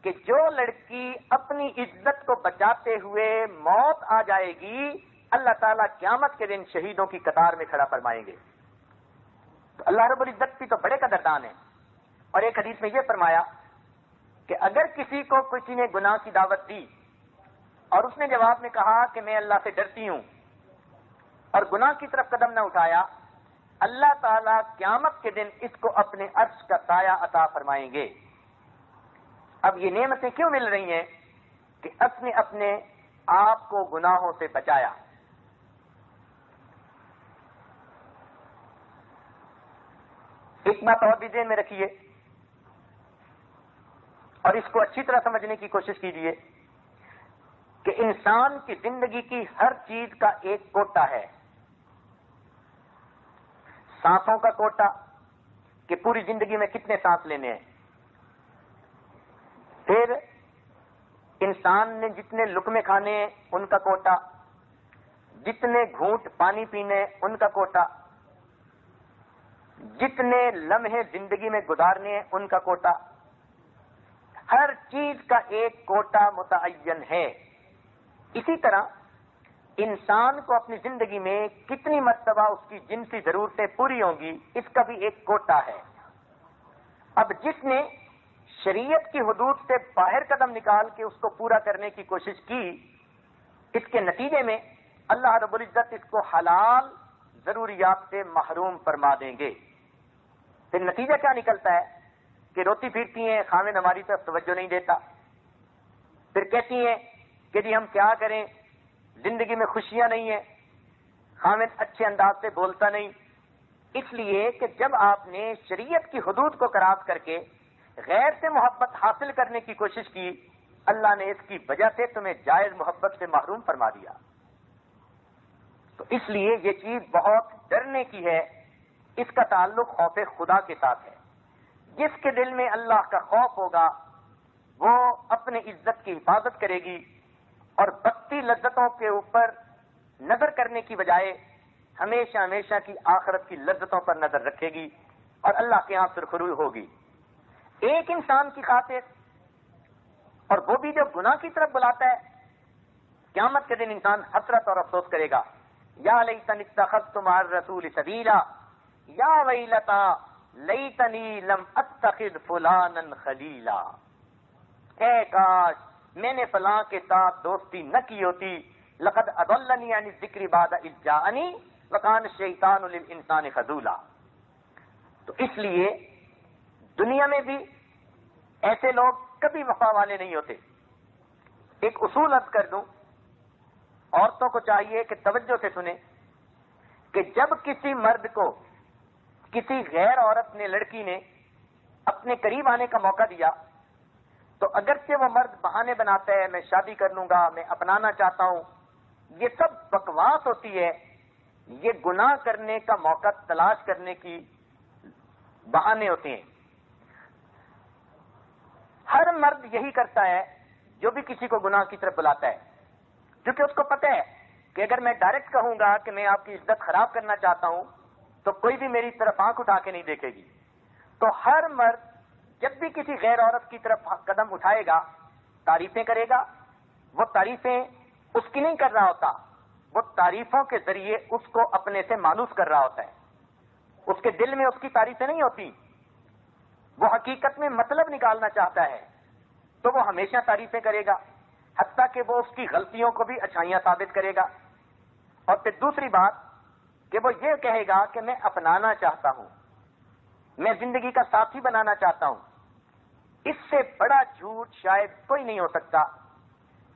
کہ جو لڑکی اپنی عزت کو بچاتے ہوئے موت آ جائے گی اللہ تعالیٰ قیامت کے دن شہیدوں کی قطار میں کھڑا فرمائیں گے. تو اللہ رب العزت بھی تو بڑے قدردان ہیں. اور ایک حدیث میں یہ فرمایا کہ اگر کسی کو کسی نے گناہ کی دعوت دی اور اس نے جواب میں کہا کہ میں اللہ سے ڈرتی ہوں اور گناہ کی طرف قدم نہ اٹھایا, اللہ تعالیٰ قیامت کے دن اس کو اپنے عرش کا سایہ عطا فرمائیں گے. اب یہ نعمتیں کیوں مل رہی ہیں؟ کہ اس نے اپنے آپ کو گناہوں سے بچایا. ایک بات اور بھی ذہن میں رکھیے اور اس کو اچھی طرح سمجھنے کی کوشش کیجیے کہ انسان کی زندگی کی ہر چیز کا ایک کوٹا ہے. سانسوں کا کوٹا کہ پوری زندگی میں کتنے سانس لینے ہیں. پھر انسان نے جتنے لقمے کھانے ہیں ان کا کوٹا, جتنے گھونٹ پانی پینے ان کا کوٹا, جتنے لمحے زندگی میں گزارنے ہیں ان کا کوٹا. ہر چیز کا ایک کوٹا متعین ہے. اسی طرح انسان کو اپنی زندگی میں کتنی مرتبہ اس کی جنسی ضرورتیں پوری ہوں گی اس کا بھی ایک کوٹا ہے. اب جس نے شریعت کی حدود سے باہر قدم نکال کے اس کو پورا کرنے کی کوشش کی, اس کے نتیجے میں اللہ رب العزت اس کو حلال ضروریات سے محروم فرما دیں گے. پھر نتیجہ کیا نکلتا ہے کہ روتی پھرتی ہیں, خاوند ہماری طرف توجہ نہیں دیتا. پھر کہتی ہیں کہ جی ہم کیا کریں, زندگی میں خوشیاں نہیں ہیں, خاوند اچھے انداز سے بولتا نہیں. اس لیے کہ جب آپ نے شریعت کی حدود کو کراس کر کے غیر سے محبت حاصل کرنے کی کوشش کی, اللہ نے اس کی وجہ سے تمہیں جائز محبت سے محروم فرما دیا. تو اس لیے یہ چیز بہت ڈرنے کی ہے. اس کا تعلق خوف خدا کے ساتھ ہے. جس کے دل میں اللہ کا خوف ہوگا وہ اپنے عزت کی حفاظت کرے گی اور بدتی لذتوں کے اوپر نظر کرنے کی بجائے ہمیشہ ہمیشہ کی آخرت کی لذتوں پر نظر رکھے گی اور اللہ کے ہاں سرخروئی ہوگی. ایک انسان کی خاطر, اور وہ بھی جو گناہ کی طرف بلاتا ہے, قیامت کے دن انسان حسرت اور افسوس کرے گا. یا لیتنی اتخذت مع الرسول سبیلا یا ویلتا لیتنی لم اتخذ فلانا خلیلا. اے کاش میں نے فلاں کے ساتھ دوستی نہ کی ہوتی. لقد اضلنی عن الذکر بعد اذ جاءنی وکان الشیطان للانسان خذولا. تو اس لیے دنیا میں بھی ایسے لوگ کبھی وفا والے نہیں ہوتے. ایک اصول عرض کر دوں, عورتوں کو چاہیے کہ توجہ سے سنیں کہ جب کسی مرد کو کسی غیر عورت نے, لڑکی نے اپنے قریب آنے کا موقع دیا تو اگرچہ وہ مرد بہانے بناتا ہے, میں شادی کر لوں گا, میں اپنانا چاہتا ہوں, یہ سب بکواس ہوتی ہے. یہ گناہ کرنے کا موقع تلاش کرنے کی بہانے ہوتے ہیں. ہر مرد یہی کرتا ہے جو بھی کسی کو گناہ کی طرف بلاتا ہے, کیونکہ اس کو پتہ ہے کہ اگر میں ڈائریکٹ کہوں گا کہ میں آپ کی عزت خراب کرنا چاہتا ہوں تو کوئی بھی میری طرف آنکھ اٹھا کے نہیں دیکھے گی. تو ہر مرد جب بھی کسی غیر عورت کی طرف قدم اٹھائے گا تعریفیں کرے گا. وہ تعریفیں اس کی نہیں کر رہا ہوتا, وہ تعریفوں کے ذریعے اس کو اپنے سے مانوس کر رہا ہوتا ہے. اس کے دل میں اس کی تعریفیں نہیں ہوتی, وہ حقیقت میں مطلب نکالنا چاہتا ہے تو وہ ہمیشہ تعریفیں کرے گا, حتیٰ کہ وہ اس کی غلطیوں کو بھی اچھائیاں ثابت کرے گا. اور پھر دوسری بات کہ وہ یہ کہے گا کہ میں اپنانا چاہتا ہوں, میں زندگی کا ساتھی بنانا چاہتا ہوں. اس سے بڑا جھوٹ شاید کوئی نہیں ہو سکتا.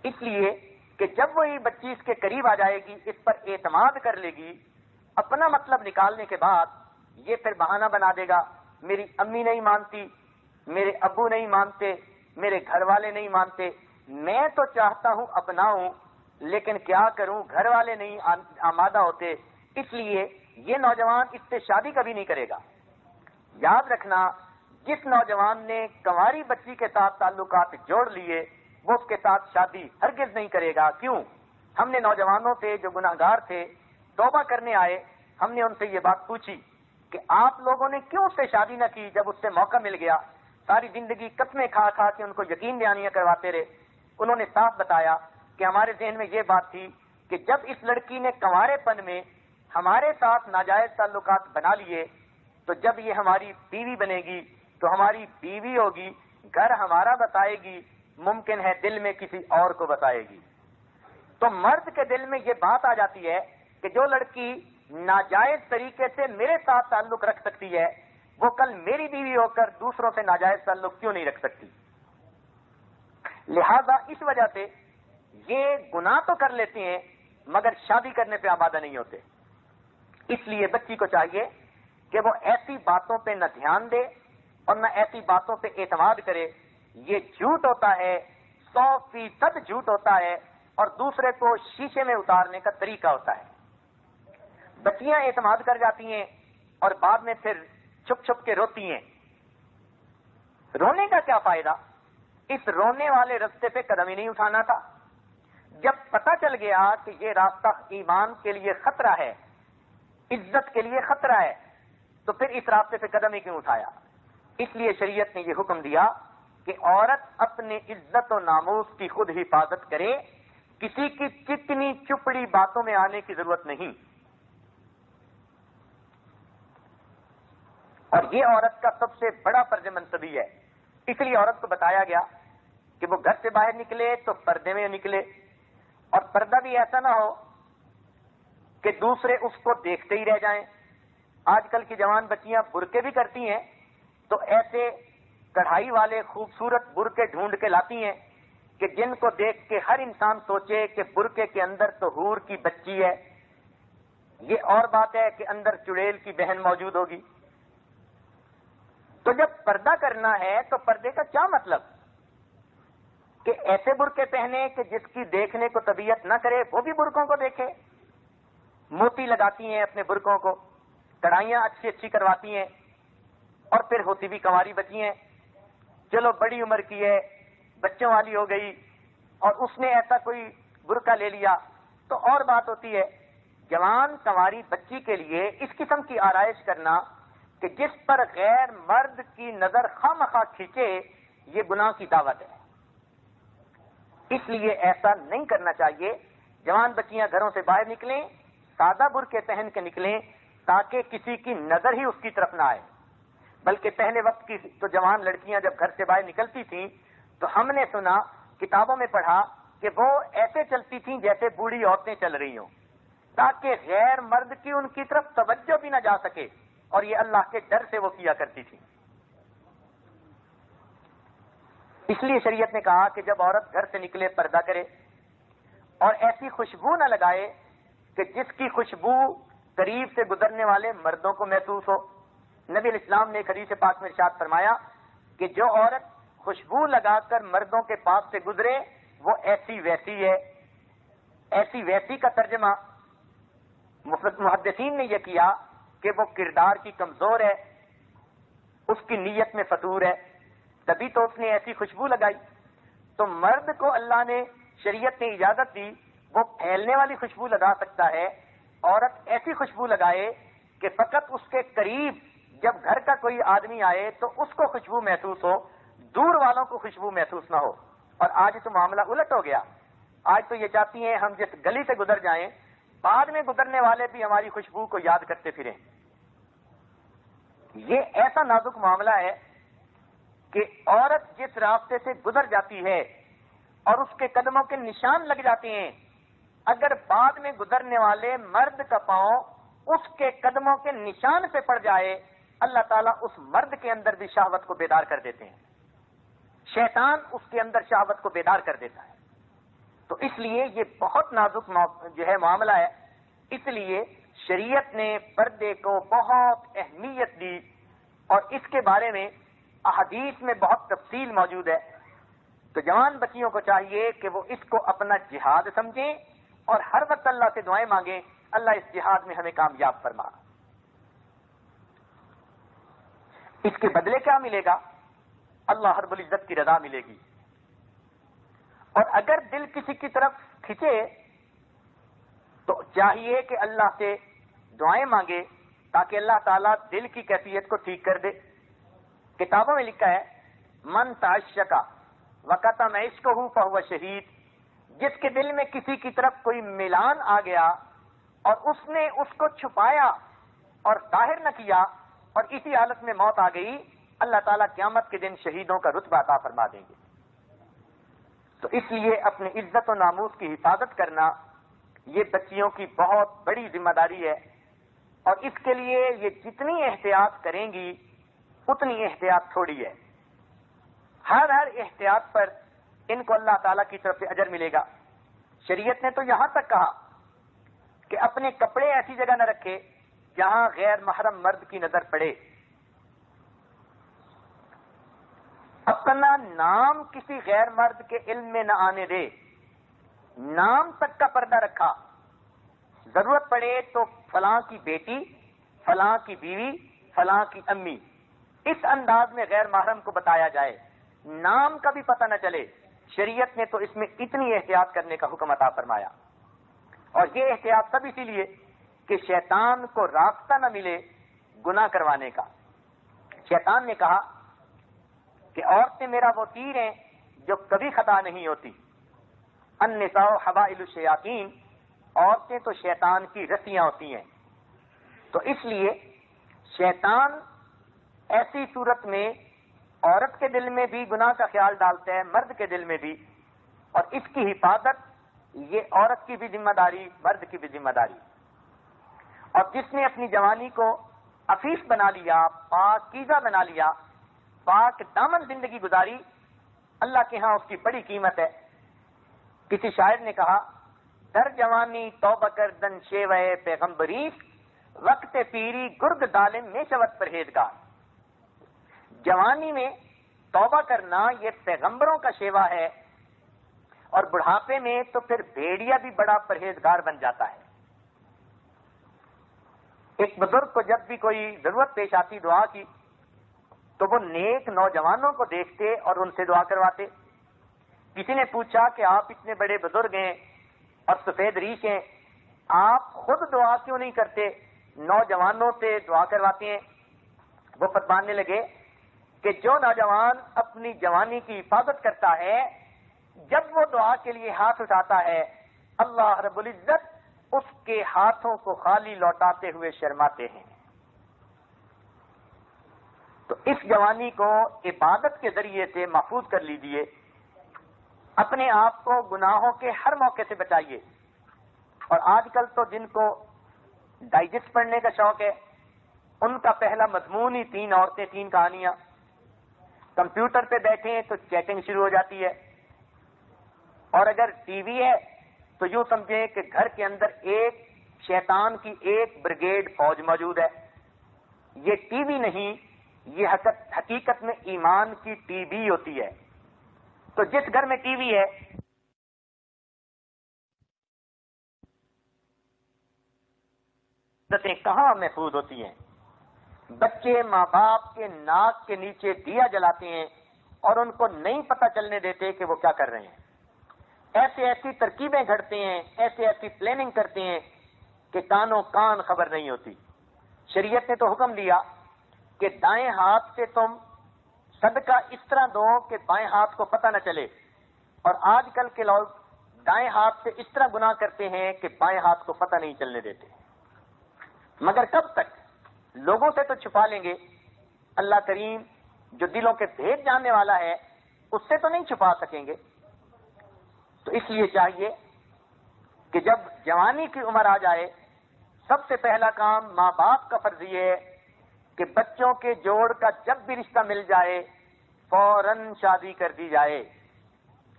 اس لیے کہ جب وہی بچی اس کے قریب آ جائے گی, اس پر اعتماد کر لے گی, اپنا مطلب نکالنے کے بعد یہ پھر بہانہ بنا دے گا, میری امی نہیں مانتی, میرے ابو نہیں مانتے, میرے گھر والے نہیں مانتے, میں تو چاہتا ہوں اپناؤں لیکن کیا کروں, گھر والے نہیں آمادہ ہوتے. اس لیے یہ نوجوان اس سے شادی کبھی نہیں کرے گا. یاد رکھنا, جس نوجوان نے کنواری بچی کے ساتھ تعلقات جوڑ لیے وہ اس کے ساتھ شادی ہرگز نہیں کرے گا. کیوں؟ ہم نے نوجوانوں سے جو گناہگار تھے توبہ کرنے آئے, ہم نے ان سے یہ بات پوچھی کہ آپ لوگوں نے کیوں اس سے شادی نہ کی جب اس سے موقع مل گیا؟ ساری زندگی قسمیں کھا کھا کے ان کو یقین دہانیاں کرواتے رہے. انہوں نے صاف بتایا کہ ہمارے ذہن میں یہ بات تھی کہ جب اس لڑکی نے کنوارے پن میں ہمارے ساتھ ناجائز تعلقات بنا لیے تو جب یہ ہماری بیوی بنے گی تو ہماری بیوی ہوگی, گھر ہمارا بتائے گی, ممکن ہے دل میں کسی اور کو بتائے گی. تو مرد کے دل میں یہ بات آ جاتی ہے کہ جو لڑکی ناجائز طریقے سے میرے ساتھ تعلق رکھ سکتی ہے وہ کل میری بیوی ہو کر دوسروں سے ناجائز تعلق کیوں نہیں رکھ سکتی. لہذا اس وجہ سے یہ گناہ تو کر لیتے ہیں مگر شادی کرنے پہ آمادہ نہیں ہوتے. اس لیے بچی کو چاہیے کہ وہ ایسی باتوں پہ نہ دھیان دے اور نہ ایسی باتوں پہ اعتماد کرے. یہ جھوٹ ہوتا ہے, 100% جھوٹ ہوتا ہے اور دوسرے کو شیشے میں اتارنے کا طریقہ ہوتا ہے. بچیاں اعتماد کر جاتی ہیں اور بعد میں پھر چھپ چھپ کے روتی ہیں. رونے کا کیا فائدہ؟ اس رونے والے راستے پہ قدم ہی نہیں اٹھانا تھا. جب پتہ چل گیا کہ یہ راستہ ایمان کے لیے خطرہ ہے, عزت کے لیے خطرہ ہے, تو پھر اس راستے پہ قدم ہی کیوں اٹھایا؟ اس لیے شریعت نے یہ حکم دیا کہ عورت اپنے عزت و ناموس کی خود حفاظت کرے, کسی کی چکنی چپڑی باتوں میں آنے کی ضرورت نہیں. اور یہ عورت کا سب سے بڑا فرض منصبی ہے. اس لیے عورت کو بتایا گیا کہ وہ گھر سے باہر نکلے تو پردے میں نکلے, اور پردہ بھی ایسا نہ ہو کہ دوسرے اس کو دیکھتے ہی رہ جائیں. آج کل کی جوان بچیاں برقعے بھی کرتی ہیں تو ایسے کڑھائی والے خوبصورت برقعے ڈھونڈ کے لاتی ہیں کہ جن کو دیکھ کے ہر انسان سوچے کہ برقعے کے اندر تو حور کی بچی ہے. یہ اور بات ہے کہ اندر چڑیل کی بہن موجود ہوگی. تو جب پردہ کرنا ہے تو پردے کا کیا مطلب کہ ایسے برقعے پہنے کہ جس کی دیکھنے کو طبیعت نہ کرے وہ بھی برقعوں کو دیکھے. موتی لگاتی ہیں اپنے برقعوں کو, کڑھائیاں اچھی اچھی کرواتی ہیں, اور پھر ہوتی بھی کنواری بچی ہیں. چلو بڑی عمر کی ہے, بچوں والی ہو گئی, اور اس نے ایسا کوئی برقع لے لیا تو اور بات ہوتی ہے. جوان کنواری بچی کے لیے اس قسم کی آرائش کرنا کہ جس پر غیر مرد کی نظر خواہ کھینچے, یہ گناہ کی دعوت ہے. اس لیے ایسا نہیں کرنا چاہیے. جوان بچیاں گھروں سے باہر نکلیں, سادہ برقعے پہن کے نکلیں تاکہ کسی کی نظر ہی اس کی طرف نہ آئے. بلکہ پہلے وقت کی تو جوان لڑکیاں جب گھر سے باہر نکلتی تھیں تو ہم نے سنا, کتابوں میں پڑھا کہ وہ ایسے چلتی تھیں جیسے بوڑھی عورتیں چل رہی ہوں, تاکہ غیر مرد کی ان کی طرف توجہ بھی نہ جا سکے, اور یہ اللہ کے ڈر سے وہ کیا کرتی تھی. اس لیے شریعت نے کہا کہ جب عورت گھر سے نکلے پردہ کرے, اور ایسی خوشبو نہ لگائے کہ جس کی خوشبو قریب سے گزرنے والے مردوں کو محسوس ہو. نبی علیہ السلام نے ایک حدیث پاک میں ارشاد فرمایا کہ جو عورت خوشبو لگا کر مردوں کے پاس سے گزرے وہ ایسی ویسی ہے. ایسی ویسی کا ترجمہ محدثین نے یہ کیا کہ وہ کردار کی کمزور ہے, اس کی نیت میں فتور ہے, تبھی تو اس نے ایسی خوشبو لگائی. تو مرد کو اللہ نے شریعت نے اجازت دی وہ پھیلنے والی خوشبو لگا سکتا ہے. عورت ایسی خوشبو لگائے کہ فقط اس کے قریب جب گھر کا کوئی آدمی آئے تو اس کو خوشبو محسوس ہو, دور والوں کو خوشبو محسوس نہ ہو. اور آج تو معاملہ الٹ ہو گیا. آج تو یہ چاہتی ہیں ہم جس گلی سے گزر جائیں بعد میں گزرنے والے بھی ہماری خوشبو کو یاد کرتے پھریں. یہ ایسا نازک معاملہ ہے کہ عورت جس راستے سے گزر جاتی ہے اور اس کے قدموں کے نشان لگ جاتے ہیں, اگر بعد میں گزرنے والے مرد کا پاؤں اس کے قدموں کے نشان پہ پڑ جائے, اللہ تعالیٰ اس مرد کے اندر بھی شہوت کو بیدار کر دیتے ہیں. شیطان اس کے اندر شہوت کو بیدار کر دیتا ہے. تو اس لیے یہ بہت نازک جو ہے معاملہ ہے. اس لیے شریعت نے پردے کو بہت اہمیت دی, اور اس کے بارے میں احادیث میں بہت تفصیل موجود ہے. تو جوان بچیوں کو چاہیے کہ وہ اس کو اپنا جہاد سمجھیں اور ہر وقت اللہ سے دعائیں مانگیں, اللہ اس جہاد میں ہمیں کامیاب فرما. اس کے بدلے کیا ملے گا؟ اللہ رب العزت کی رضا ملے گی. اور اگر دل کسی کی طرف کھنچے تو چاہیے کہ اللہ سے دعائیں مانگے تاکہ اللہ تعالیٰ دل کی کیفیت کو ٹھیک کر دے. کتابوں میں لکھا ہے من تعشقا وقتم عشقہ فہو شہید، جس کے دل میں کسی کی طرف کوئی میلان آ گیا اور اس نے اس کو چھپایا اور ظاہر نہ کیا اور اسی حالت میں موت آ گئی، اللہ تعالیٰ قیامت کے دن شہیدوں کا رتبہ عطا فرما دیں گے۔ تو اس لیے اپنی عزت و ناموس کی حفاظت کرنا یہ بچیوں کی بہت بڑی ذمہ داری ہے، اور اس کے لیے یہ جتنی احتیاط کریں گی اتنی احتیاط تھوڑی ہے۔ ہر احتیاط پر ان کو اللہ تعالیٰ کی طرف سے اجر ملے گا۔ شریعت نے تو یہاں تک کہا کہ اپنے کپڑے ایسی جگہ نہ رکھے جہاں غیر محرم مرد کی نظر پڑے، اپنا نام کسی غیر مرد کے علم میں نہ آنے دے، نام تک کا پردہ رکھا، ضرورت پڑے تو فلاں کی بیٹی، فلاں کی بیوی، فلاں کی امی، اس انداز میں غیر محرم کو بتایا جائے، نام کا بھی پتہ نہ چلے۔ شریعت نے تو اس میں اتنی احتیاط کرنے کا حکم عطا فرمایا، اور یہ احتیاط سب اسی لیے کہ شیطان کو راستہ نہ ملے گناہ کروانے کا۔ شیطان نے کہا کہ عورتیں میرا وہ تیر ہیں جو کبھی خطا نہیں ہوتی، النساء حبائل الشیاطین، عورتیں تو شیطان کی رسیاں ہوتی ہیں۔ تو اس لیے شیطان ایسی صورت میں عورت کے دل میں بھی گناہ کا خیال ڈالتا ہے، مرد کے دل میں بھی، اور اس کی حفاظت یہ عورت کی بھی ذمہ داری، مرد کی بھی ذمہ داری۔ اور جس نے اپنی جوانی کو عفیف بنا لیا، پاکیزہ بنا لیا، پاک دامن زندگی گزاری، اللہ کے ہاں اس کی بڑی قیمت ہے۔ کسی شاعر نے کہا، در جوانی توبہ کردن شیوہ پیغمبری، وقت پیری گرگ ظالم میں شود پرہیزگار۔ جوانی میں توبہ کرنا یہ پیغمبروں کا شیوا ہے، اور بڑھاپے میں تو پھر بھیڑیا بھی بڑا پرہیزگار بن جاتا ہے۔ ایک بزرگ کو جب بھی کوئی ضرورت پیش آتی دعا کی تو وہ نیک نوجوانوں کو دیکھتے اور ان سے دعا کرواتے۔ کسی نے پوچھا کہ آپ اتنے بڑے بزرگ ہیں اور سفید ریش ہیں، آپ خود دعا کیوں نہیں کرتے، نوجوانوں سے دعا کرواتے ہیں؟ وہ فرمانے لگے کہ جو نوجوان اپنی جوانی کی حفاظت کرتا ہے، جب وہ دعا کے لیے ہاتھ اٹھاتا ہے، اللہ رب العزت اس کے ہاتھوں کو خالی لوٹاتے ہوئے شرماتے ہیں۔ تو اس جوانی کو عبادت کے ذریعے سے محفوظ کر لیجیے، اپنے آپ کو گناہوں کے ہر موقع سے بچائیے۔ اور آج کل تو جن کو ڈائجسٹ پڑھنے کا شوق ہے، ان کا پہلا مضمون ہی 3 عورتیں 3 کہانیاں۔ کمپیوٹر پہ بیٹھے ہیں تو چیٹنگ شروع ہو جاتی ہے، اور اگر ٹی وی ہے تو یوں سمجھیں کہ گھر کے اندر ایک شیطان کی ایک بریگیڈ فوج موجود ہے۔ یہ ٹی وی نہیں، یہ حقیقت میں ایمان کی ٹی بی ہوتی ہے۔ تو جس گھر میں ٹی وی ہے کہاں محفوظ ہوتی ہیں؟ بچے ماں باپ کے ناک کے نیچے دیا جلاتے ہیں اور ان کو نہیں پتہ چلنے دیتے کہ وہ کیا کر رہے ہیں۔ ایسی ترکیبیں گھڑتے ہیں، ایسی پلاننگ کرتے ہیں کہ کانوں کان خبر نہیں ہوتی۔ شریعت نے تو حکم دیا کہ دائیں ہاتھ سے تم صدقہ اس طرح دو کہ بائیں ہاتھ کو پتہ نہ چلے، اور آج کل کے لوگ دائیں ہاتھ سے اس طرح گناہ کرتے ہیں کہ بائیں ہاتھ کو پتہ نہیں چلنے دیتے۔ مگر کب تک؟ لوگوں سے تو چھپا لیں گے، اللہ کریم جو دلوں کے بھید جاننے والا ہے اس سے تو نہیں چھپا سکیں گے۔ تو اس لیے چاہیے کہ جب جوانی کی عمر آ جائے، سب سے پہلا کام ماں باپ کا فرض یہ ہے کہ بچوں کے جوڑ کا جب بھی رشتہ مل جائے فوراً شادی کر دی جائے۔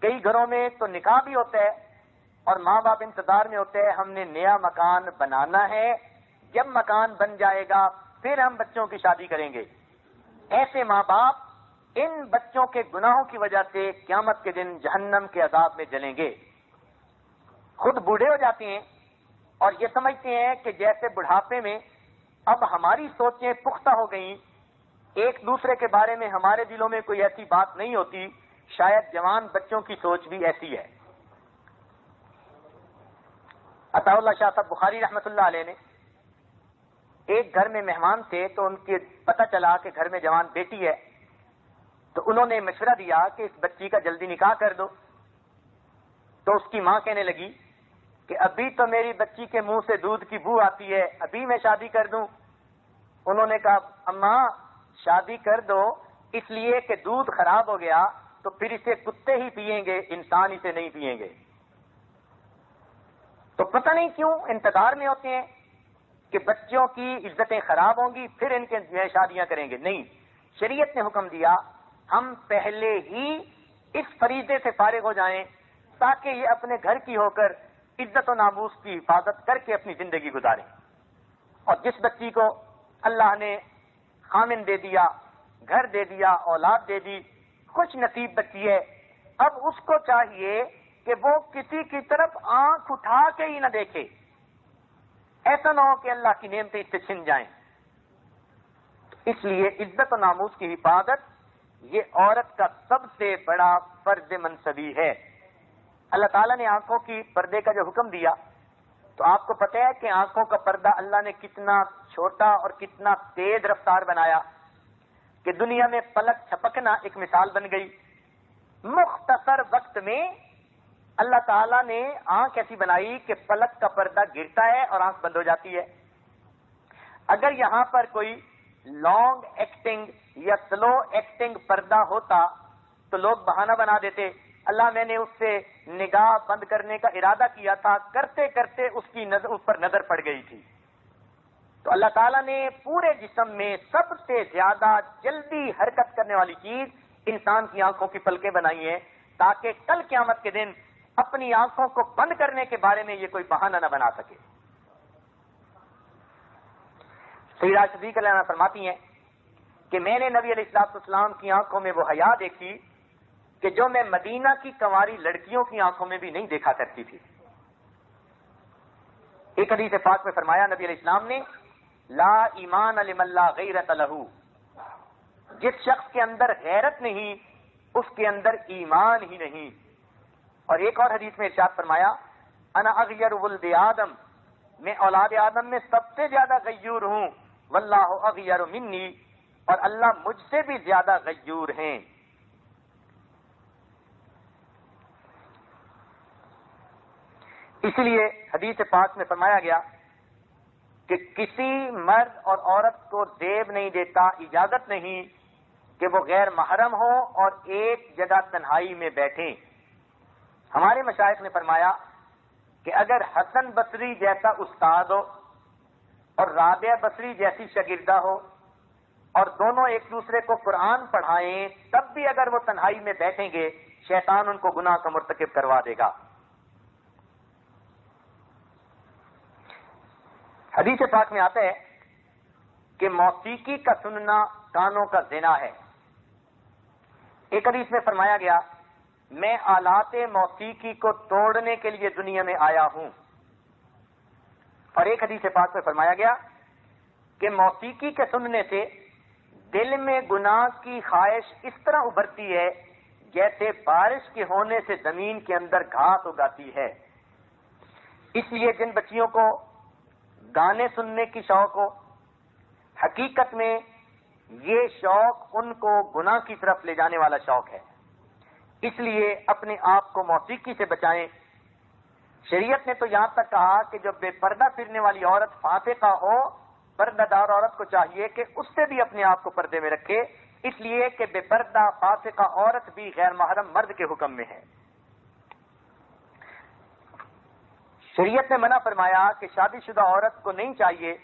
کئی گھروں میں تو نکاح بھی ہوتا ہے اور ماں باپ انتظار میں ہوتے ہیں، ہم نے نیا مکان بنانا ہے، جب مکان بن جائے گا پھر ہم بچوں کی شادی کریں گے۔ ایسے ماں باپ ان بچوں کے گناہوں کی وجہ سے قیامت کے دن جہنم کے عذاب میں جلیں گے۔ خود بوڑھے ہو جاتے ہیں اور یہ سمجھتے ہیں کہ جیسے بڑھاپے میں اب ہماری سوچیں پختہ ہو گئیں، ایک دوسرے کے بارے میں ہمارے دلوں میں کوئی ایسی بات نہیں ہوتی، شاید جوان بچوں کی سوچ بھی ایسی ہے۔ عطا اللہ شاہ صاحب بخاری رحمۃ اللہ علیہ نے ایک گھر میں مہمان تھے تو ان کے پتہ چلا کہ گھر میں جوان بیٹی ہے، تو انہوں نے مشورہ دیا کہ اس بچی کا جلدی نکاح کر دو. تو اس کی ماں کہنے لگی کہ ابھی تو میری بچی کے منہ سے دودھ کی بو آتی ہے, ابھی میں شادی کر دوں؟ انہوں نے کہا اماں شادی کر دو, اس لیے کہ دودھ خراب ہو گیا تو پھر اسے کتے ہی پئیں گے, انسان اسے نہیں پئیں گے. تو پتہ نہیں کیوں انتظار میں ہوتے ہیں کہ بچوں کی عزتیں خراب ہوں گی پھر ان کے شادیاں کریں گے. نہیں, شریعت نے حکم دیا ہم پہلے ہی اس فریضے سے فارغ ہو جائیں تاکہ یہ اپنے گھر کی ہو کر عزت و ناموس کی حفاظت کر کے اپنی زندگی گزاریں. اور جس بچی کو اللہ نے خامن دے دیا, گھر دے دیا, اولاد دے دی, خوش نصیب بچی ہے, اب اس کو چاہیے کہ وہ کسی کی طرف آنکھ اٹھا کے ہی نہ دیکھے. ایسا نہ ہو کہ اللہ کی نعمتیں اس سے چھن جائیں. اس لیے عزت و ناموس کی حفاظت یہ عورت کا سب سے بڑا فرض منصبی ہے. اللہ تعالیٰ نے آنکھوں کی پردے کا جو حکم دیا تو آپ کو پتہ ہے کہ آنکھوں کا پردہ اللہ نے کتنا چھوٹا اور کتنا تیز رفتار بنایا کہ دنیا میں پلک چھپکنا ایک مثال بن گئی. مختصر وقت میں اللہ تعالیٰ نے آنکھ ایسی بنائی کہ پلک کا پردہ گرتا ہے اور آنکھ بند ہو جاتی ہے. اگر یہاں پر کوئی لانگ ایکٹنگ یا سلو ایکٹنگ پردہ ہوتا تو لوگ بہانہ بنا دیتے, اللہ میں نے اس سے نگاہ بند کرنے کا ارادہ کیا تھا, کرتے کرتے اس کی نظر اس پر نظر پڑ گئی تھی. تو اللہ تعالیٰ نے پورے جسم میں سب سے زیادہ جلدی حرکت کرنے والی چیز انسان کی آنکھوں کی پلکیں بنائی ہیں تاکہ کل قیامت کے دن اپنی آنکھوں کو بند کرنے کے بارے میں یہ کوئی بہانہ نہ بنا سکے. سیدہ صدیق علیہ عنہا فرماتی ہیں کہ میں نے نبی علیہ الصلوۃ والسلام کی آنکھوں میں وہ حیا دیکھی کہ جو میں مدینہ کی کنواری لڑکیوں کی آنکھوں میں بھی نہیں دیکھا کرتی تھی. ایک حدیث پاک میں فرمایا نبی علیہ السلام نے لا ایمان لمن لا غیرت لہ, جس شخص کے اندر غیرت نہیں اس کے اندر ایمان ہی نہیں. اور ایک اور حدیث میں ارشاد فرمایا انا اغیر ولد آدم, میں اولاد آدم میں سب سے زیادہ غیور ہوں, واللہ اغیر منی, اور اللہ مجھ سے بھی زیادہ غیور ہیں. اسی لیے حدیث پاک میں فرمایا گیا کہ کسی مرد اور عورت کو زیب نہیں دیتا, اجازت نہیں کہ وہ غیر محرم ہو اور ایک جگہ تنہائی میں بیٹھیں. ہمارے مشائخ نے فرمایا کہ اگر حسن بصری جیسا استاد ہو اور رابعہ بصری جیسی شاگردہ ہو اور دونوں ایک دوسرے کو قرآن پڑھائیں تب بھی اگر وہ تنہائی میں بیٹھیں گے شیطان ان کو گناہ کا مرتکب کروا دے گا. حدیث پاک میں آتا ہے کہ موسیقی کا سننا کانوں کا زنا ہے. ایک حدیث میں فرمایا گیا میں آلات موسیقی کو توڑنے کے لیے دنیا میں آیا ہوں. اور ایک حدیث پاک میں فرمایا گیا کہ موسیقی کے سننے سے دل میں گناہ کی خواہش اس طرح ابھرتی ہے جیسے بارش کے ہونے سے زمین کے اندر گھاس اگاتی ہے. اس لیے جن بچیوں کو گانے سننے کی شوق ہو, حقیقت میں یہ شوق ان کو گناہ کی طرف لے جانے والا شوق ہے. اس لیے اپنے آپ کو موسیقی سے بچائیں. شریعت نے تو یہاں تک کہا کہ جو بے پردہ پھرنے والی عورت فاسقہ ہو, پردہ دار عورت کو چاہیے کہ اس سے بھی اپنے آپ کو پردے میں رکھے, اس لیے کہ بے پردہ فاسقہ عورت بھی غیر محرم مرد کے حکم میں ہے. شریعت نے منع فرمایا کہ شادی شدہ عورت کو نہیں چاہیے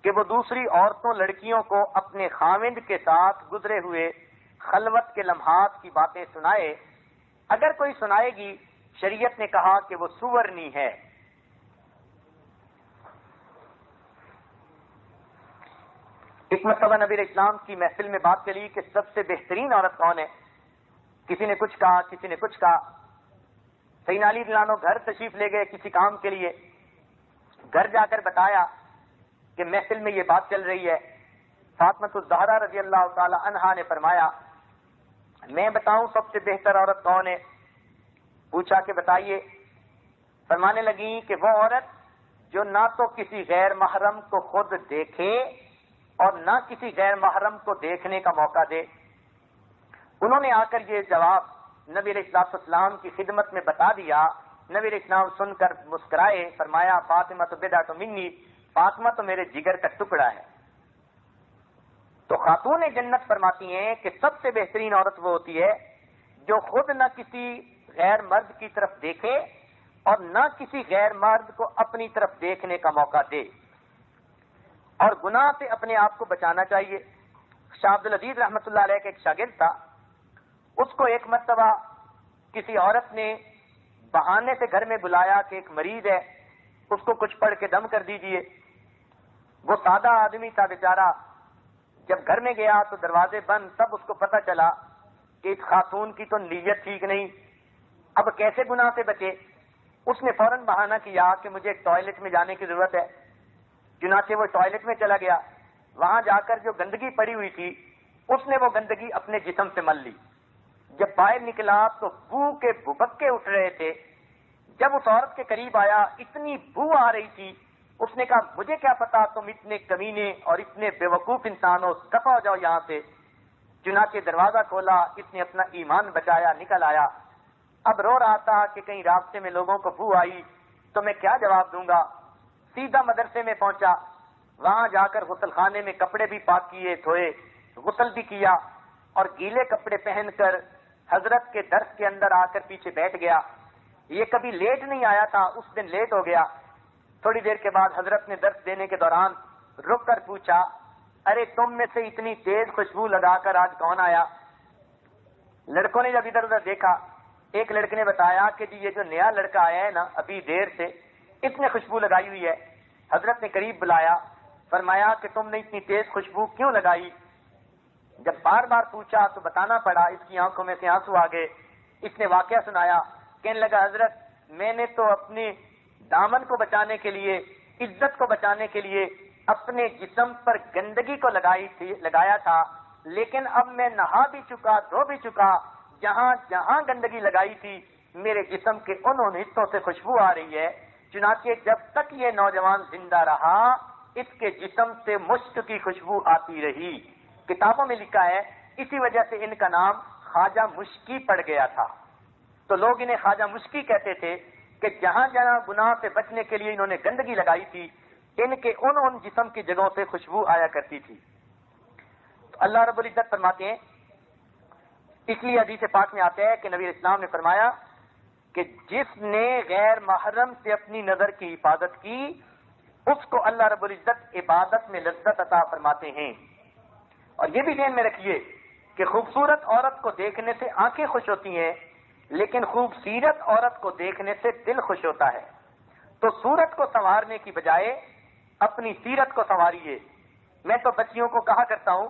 کہ وہ دوسری عورتوں لڑکیوں کو اپنے خاوند کے ساتھ گزرے ہوئے خلوت کے لمحات کی باتیں سنائے. اگر کوئی سنائے گی شریعت نے کہا کہ وہ سورنی ہے. ایک مرتبہ نبی علیہ السلام کی محفل میں بات چلی کہ سب سے بہترین عورت کون ہے. کسی نے کچھ کہا, کسی نے کچھ کہا. سیدنا علی رضی اللہ عنہ گھر تشریف لے گئے کسی کام کے لیے. گھر جا کر بتایا کہ محفل میں یہ بات چل رہی ہے. فاطمہ الزہرا رضی اللہ تعالی عنہا نے فرمایا میں بتاؤں سب سے بہتر عورت کون ہے؟ پوچھا کہ بتائیے. فرمانے لگیں کہ وہ عورت جو نہ تو کسی غیر محرم کو خود دیکھے اور نہ کسی غیر محرم کو دیکھنے کا موقع دے. انہوں نے آ کر یہ جواب نبی علیہ السلام کی خدمت میں بتا دیا. نبی علیہ السلام سن کر مسکرائے, فرمایا فاطمہ تو بضعۃ منی, فاطمہ تو میرے جگر کا ٹکڑا ہے. تو خاتون جنت فرماتی ہیں کہ سب سے بہترین عورت وہ ہوتی ہے جو خود نہ کسی غیر مرد کی طرف دیکھے اور نہ کسی غیر مرد کو اپنی طرف دیکھنے کا موقع دے, اور گناہ سے اپنے آپ کو بچانا چاہیے. شاہ عبد العزیز رحمۃ اللہ علیہ کا ایک شاگرد تھا, اس کو ایک مرتبہ کسی عورت نے بہانے سے گھر میں بلایا کہ ایک مریض ہے, اس کو کچھ پڑھ کے دم کر دیجئے. وہ سادہ آدمی تھا بیچارہ, جب گھر میں گیا تو دروازے بند, تب اس کو پتہ چلا کہ اس خاتون کی تو نیت ٹھیک نہیں, اب کیسے گناہ سے بچے. اس نے فوراً بہانہ کیا کہ مجھے ٹوائلٹ میں جانے کی ضرورت ہے. چنانچہ وہ ٹوائلٹ میں چلا گیا. وہاں جا کر جو گندگی پڑی ہوئی تھی اس نے وہ گندگی اپنے جسم سے مل لی. جب باہر نکلا تو بو کے بھبکے اٹھ رہے تھے. جب اس عورت کے قریب آیا اتنی بو آ رہی تھی, اس نے کہا مجھے کیا پتا تم اتنے کمینے اور اتنے بے وقوف انسان ہو, دفع ہو جاؤ یہاں سے. چنانچہ دروازہ کھولا, اس نے اپنا ایمان بچایا, نکل آیا. اب رو رہا تھا کہ کہیں راستے میں لوگوں کو بو آئی تو میں کیا جواب دوں گا. سیدھا مدرسے میں پہنچا, وہاں جا کر غسل خانے میں کپڑے بھی پاک کیے, دھوئے, غسل بھی کیا, اور گیلے کپڑے پہن کر حضرت کے درس کے اندر آ کر پیچھے بیٹھ گیا. یہ کبھی لیٹ نہیں آیا تھا, اس دن لیٹ ہو گیا. تھوڑی دیر کے بعد حضرت نے درس دینے کے دوران رک کر پوچھا, ارے تم میں سے اتنی تیز خوشبو لگا کر آج کون آیا؟ لڑکوں نے جب ادھر ادھر دیکھا, ایک لڑکے نے بتایا کہ جی یہ جو نیا لڑکا آیا ہے نا ابھی دیر سے, اس نے خوشبو لگائی ہوئی ہے. حضرت نے قریب بلایا, فرمایا کہ تم نے اتنی تیز خوشبو کیوں لگائی؟ جب بار بار پوچھا تو بتانا پڑا, اس کی آنکھوں میں سے آنسو آ گئے. اس نے واقعہ سنایا, کہنے لگا حضرت میں نے تو اپنے دامن کو بچانے کے لیے, عزت کو بچانے کے لیے اپنے جسم پر گندگی کو لگایا تھا, لیکن اب میں نہا بھی چکا, دھو بھی چکا, جہاں جہاں گندگی لگائی تھی میرے جسم کے ان حصوں سے خوشبو آ رہی ہے. چنانچہ جب تک یہ نوجوان زندہ رہا اس کے جسم سے مشک کی خوشبو آتی رہی. کتابوں میں لکھا ہے اسی وجہ سے ان کا نام خواجہ مشکی پڑ گیا تھا. تو لوگ انہیں خواجہ مشکی کہتے تھے کہ جہاں جہاں گناہ سے بچنے کے لیے انہوں نے گندگی لگائی تھی ان کے ان جسم کی جگہوں سے خوشبو آیا کرتی تھی. تو اللہ رب العزت فرماتے ہیں, اس لیے حدیث پاک میں آتا ہے کہ نبی اسلام نے فرمایا کہ جس نے غیر محرم سے اپنی نظر کی حفاظت کی اس کو اللہ رب العزت عبادت میں لذت عطا فرماتے ہیں. اور یہ بھی ذہن میں رکھیے کہ خوبصورت عورت کو دیکھنے سے آنکھیں خوش ہوتی ہیں, لیکن خوبصورت عورت کو دیکھنے سے دل خوش ہوتا ہے. تو صورت کو سنوارنے کی بجائے اپنی سیرت کو سنواریے. میں تو بچیوں کو کہا کرتا ہوں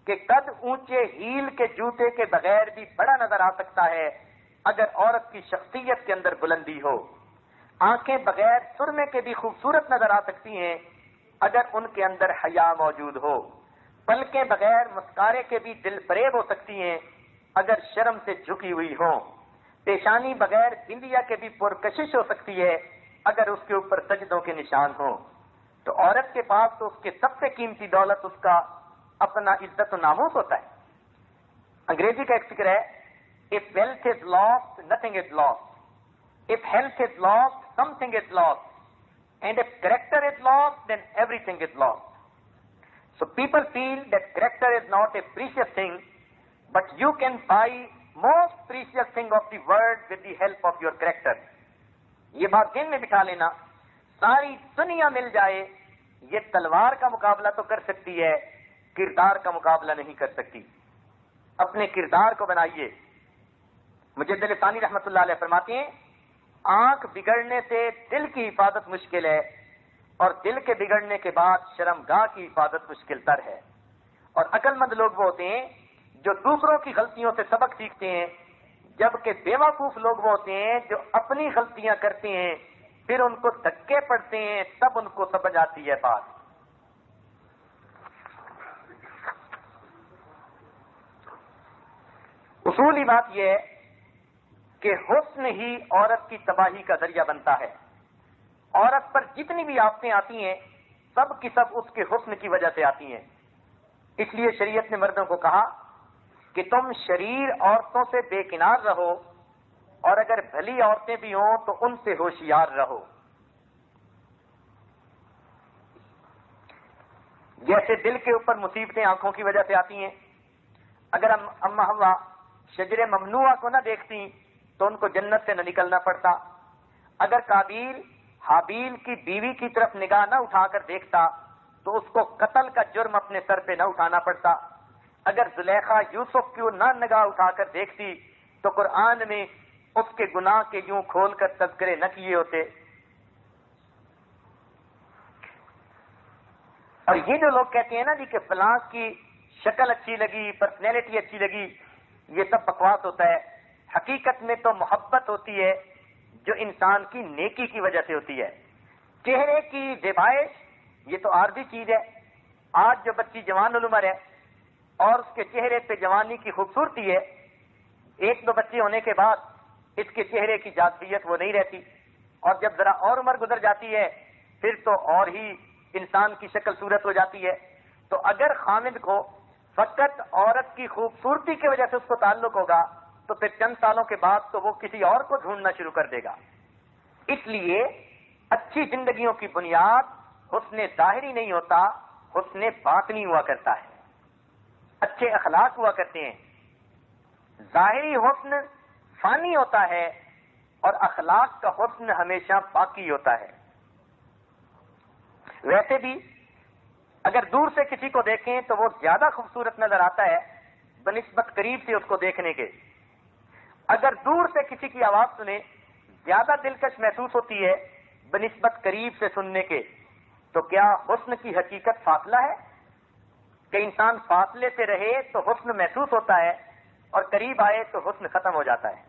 کہ قد اونچے ہیل کے جوتے کے بغیر بھی بڑا نظر آ سکتا ہے اگر عورت کی شخصیت کے اندر بلندی ہو. آنکھیں بغیر سرمے کے بھی خوبصورت نظر آ سکتی ہیں اگر ان کے اندر حیا موجود ہو. پلکیں بغیر مسکارے کے بھی دل فریب ہو سکتی ہیں اگر شرم سے جھکی ہوئی ہوں. پیشانی بغیر بندیا کے بھی پرکشش ہو سکتی ہے اگر اس کے اوپر سجدوں کے نشان ہوں. تو عورت کے پاس تو اس کے سب سے قیمتی دولت اس کا اپنا عزت و ناموس ہوتا ہے. انگریزی کا ایک فکر ہے, if wealth is lost, nothing is lost. If health is lost, something is lost. And if character is lost, then everything is lost. So people feel that character is not a precious thing, but you can buy most precious thing of the world with the help of your character. یہ بات ذہن میں بٹھا لینا, ساری دنیا مل جائے یہ تلوار کا مقابلہ تو کر سکتی ہے, کردار کا مقابلہ نہیں کر سکتی. اپنے کردار کو بنائیے. مجدد ثانی رحمۃ اللہ علیہ فرماتے ہیں آنکھ بگڑنے سے دل کی حفاظت مشکل ہے, اور دل کے بگڑنے کے بعد شرمگاہ کی حفاظت مشکل تر ہے. اور عقل مند لوگ وہ ہوتے ہیں جو دوسروں کی غلطیوں سے سبق سیکھتے ہیں, جبکہ بے وقوف لوگ وہ ہوتے ہیں جو اپنی غلطیاں کرتے ہیں پھر ان کو دھکے پڑتے ہیں تب ان کو سمجھ آتی ہے بات. اصولی بات یہ ہے کہ حسن ہی عورت کی تباہی کا ذریعہ بنتا ہے. عورت پر جتنی بھی آفتیں آتی ہیں سب کی سب اس کے حسن کی وجہ سے آتی ہیں. اس لیے شریعت نے مردوں کو کہا کہ تم شریر عورتوں سے بے کنار رہو، اور اگر بھلی عورتیں بھی ہوں تو ان سے ہوشیار رہو۔ جیسے دل کے اوپر مصیبتیں آنکھوں کی وجہ سے آتی ہیں، اگر اما حوا شجر ممنوعہ کو نہ دیکھتی تو ان کو جنت سے نہ نکلنا پڑتا، اگر قابیل حابیل کی بیوی کی طرف نگاہ نہ اٹھا کر دیکھتا تو اس کو قتل کا جرم اپنے سر پہ نہ اٹھانا پڑتا، اگر زلیخا یوسف کی نہ نگاہ اٹھا کر دیکھتی تو قرآن میں اس کے گناہ کے یوں کھول کر تذکرے نہ کیے ہوتے۔ اور یہ جو لوگ کہتے ہیں نا جی کہ فلاں کی شکل اچھی لگی، پرسنالٹی اچھی لگی، یہ سب بکواس ہوتا ہے۔ حقیقت میں تو محبت ہوتی ہے جو انسان کی نیکی کی وجہ سے ہوتی ہے۔ چہرے کی زیبائش یہ تو عارضی چیز ہے۔ آج جو بچی جوان العمر ہے اور اس کے چہرے پہ جوانی کی خوبصورتی ہے، ایک دو بچے ہونے کے بعد اس کے چہرے کی جاذبیت وہ نہیں رہتی، اور جب ذرا اور عمر گزر جاتی ہے پھر تو اور ہی انسان کی شکل صورت ہو جاتی ہے۔ تو اگر خامد کو فقط عورت کی خوبصورتی کی وجہ سے اس کو تعلق ہوگا تو پھر چند سالوں کے بعد تو وہ کسی اور کو ڈھونڈنا شروع کر دے گا۔ اس لیے اچھی زندگیوں کی بنیاد حسن ظاہری نہیں ہوتا، حسن باطنی ہوا کرتا ہے، اچھے اخلاق ہوا کرتے ہیں۔ ظاہری حسن فانی ہوتا ہے اور اخلاق کا حسن ہمیشہ باقی ہوتا ہے۔ ویسے بھی اگر دور سے کسی کو دیکھیں تو وہ زیادہ خوبصورت نظر آتا ہے بنسبت قریب سے اس کو دیکھنے کے۔ اگر دور سے کسی کی آواز سنیں زیادہ دلکش محسوس ہوتی ہے بنسبت قریب سے سننے کے۔ تو کیا حسن کی حقیقت فاصلہ ہے کہ انسان فاصلے سے رہے تو حسن محسوس ہوتا ہے اور قریب آئے تو حسن ختم ہو جاتا ہے؟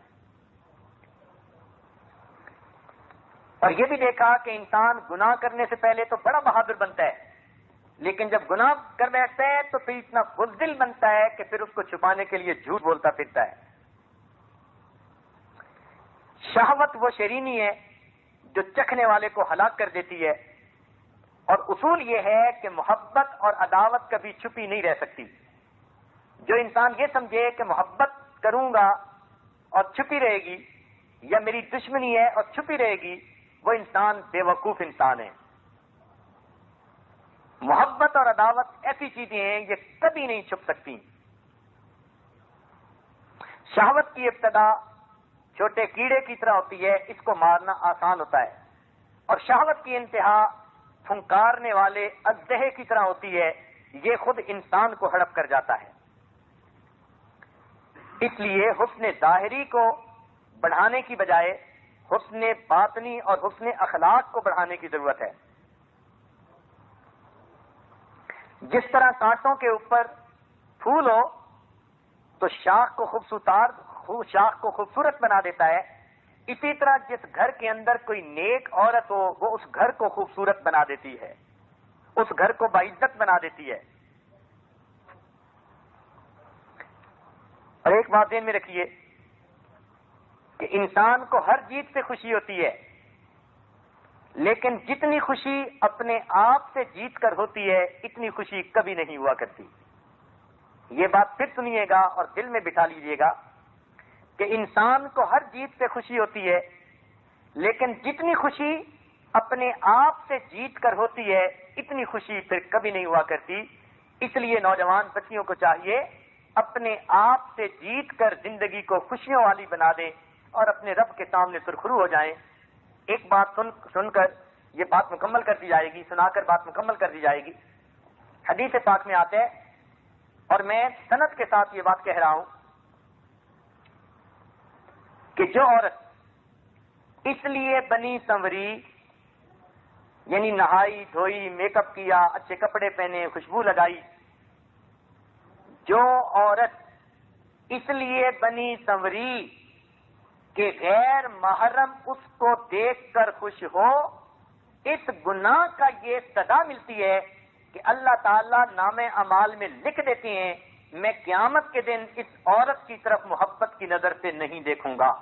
اور یہ بھی دیکھا کہ انسان گناہ کرنے سے پہلے تو بڑا بہادر بنتا ہے، لیکن جب گناہ کر بیٹھتا ہے تو پھر اتنا بزدل بنتا ہے کہ پھر اس کو چھپانے کے لیے جھوٹ بولتا پھرتا ہے۔ شہوت وہ شیرینی ہے جو چکھنے والے کو ہلاک کر دیتی ہے، اور اصول یہ ہے کہ محبت اور عداوت کبھی چھپی نہیں رہ سکتی۔ جو انسان یہ سمجھے کہ محبت کروں گا اور چھپی رہے گی، یا میری دشمنی ہے اور چھپی رہے گی، وہ انسان بے وقوف انسان ہے۔ محبت اور عداوت ایسی چیزیں ہیں یہ کبھی نہیں چھپ سکتی۔ شہوت کی ابتدا چھوٹے کیڑے کی طرح ہوتی ہے، اس کو مارنا آسان ہوتا ہے، اور شہوت کی انتہا پھنکارنے والے اژدہے کی طرح ہوتی ہے، یہ خود انسان کو ہڑپ کر جاتا ہے۔ اس لیے حسن ظاہری کو بڑھانے کی بجائے حسن باطنی اور حسن اخلاق کو بڑھانے کی ضرورت ہے۔ جس طرح کانٹوں کے اوپر پھول ہو تو شاخ کو خوبصورت بنا دیتا ہے، اسی طرح جس گھر کے اندر کوئی نیک عورت ہو وہ اس گھر کو خوبصورت بنا دیتی ہے، اس گھر کو باعزت بنا دیتی ہے۔ اور ایک بات ذہن میں رکھیے کہ انسان کو ہر جیت سے خوشی ہوتی ہے، لیکن جتنی خوشی اپنے آپ سے جیت کر ہوتی ہے اتنی خوشی کبھی نہیں ہوا کرتی۔ یہ بات پھر سنیے گا اور دل میں بٹھا لیجیے گا کہ انسان کو ہر جیت سے خوشی ہوتی ہے، لیکن جتنی خوشی اپنے آپ سے جیت کر ہوتی ہے اتنی خوشی پھر کبھی نہیں ہوا کرتی۔ اس لیے نوجوان بچیوں کو چاہیے اپنے آپ سے جیت کر زندگی کو خوشیوں والی بنا دیں اور اپنے رب کے سامنے سرخرو ہو جائیں۔ ایک بات سن کر یہ بات مکمل کر دی جائے گی، سنا کر بات مکمل کر دی جائے گی۔ حدیث پاک میں آتا ہے، اور میں سند کے ساتھ یہ بات کہہ رہا ہوں، کہ جو عورت اس لیے بنی سنوری، یعنی نہائی دھوئی، میک اپ کیا، اچھے کپڑے پہنے، خوشبو لگائی، جو عورت اس لیے بنی سنوری کہ غیر محرم اس کو دیکھ کر خوش ہو، اس گناہ کا یہ سزا ملتی ہے کہ اللہ تعالیٰ نام اعمال میں لکھ دیتے ہیں میں قیامت کے دن اس عورت کی طرف محبت کی نظر سے نہیں دیکھوں گا۔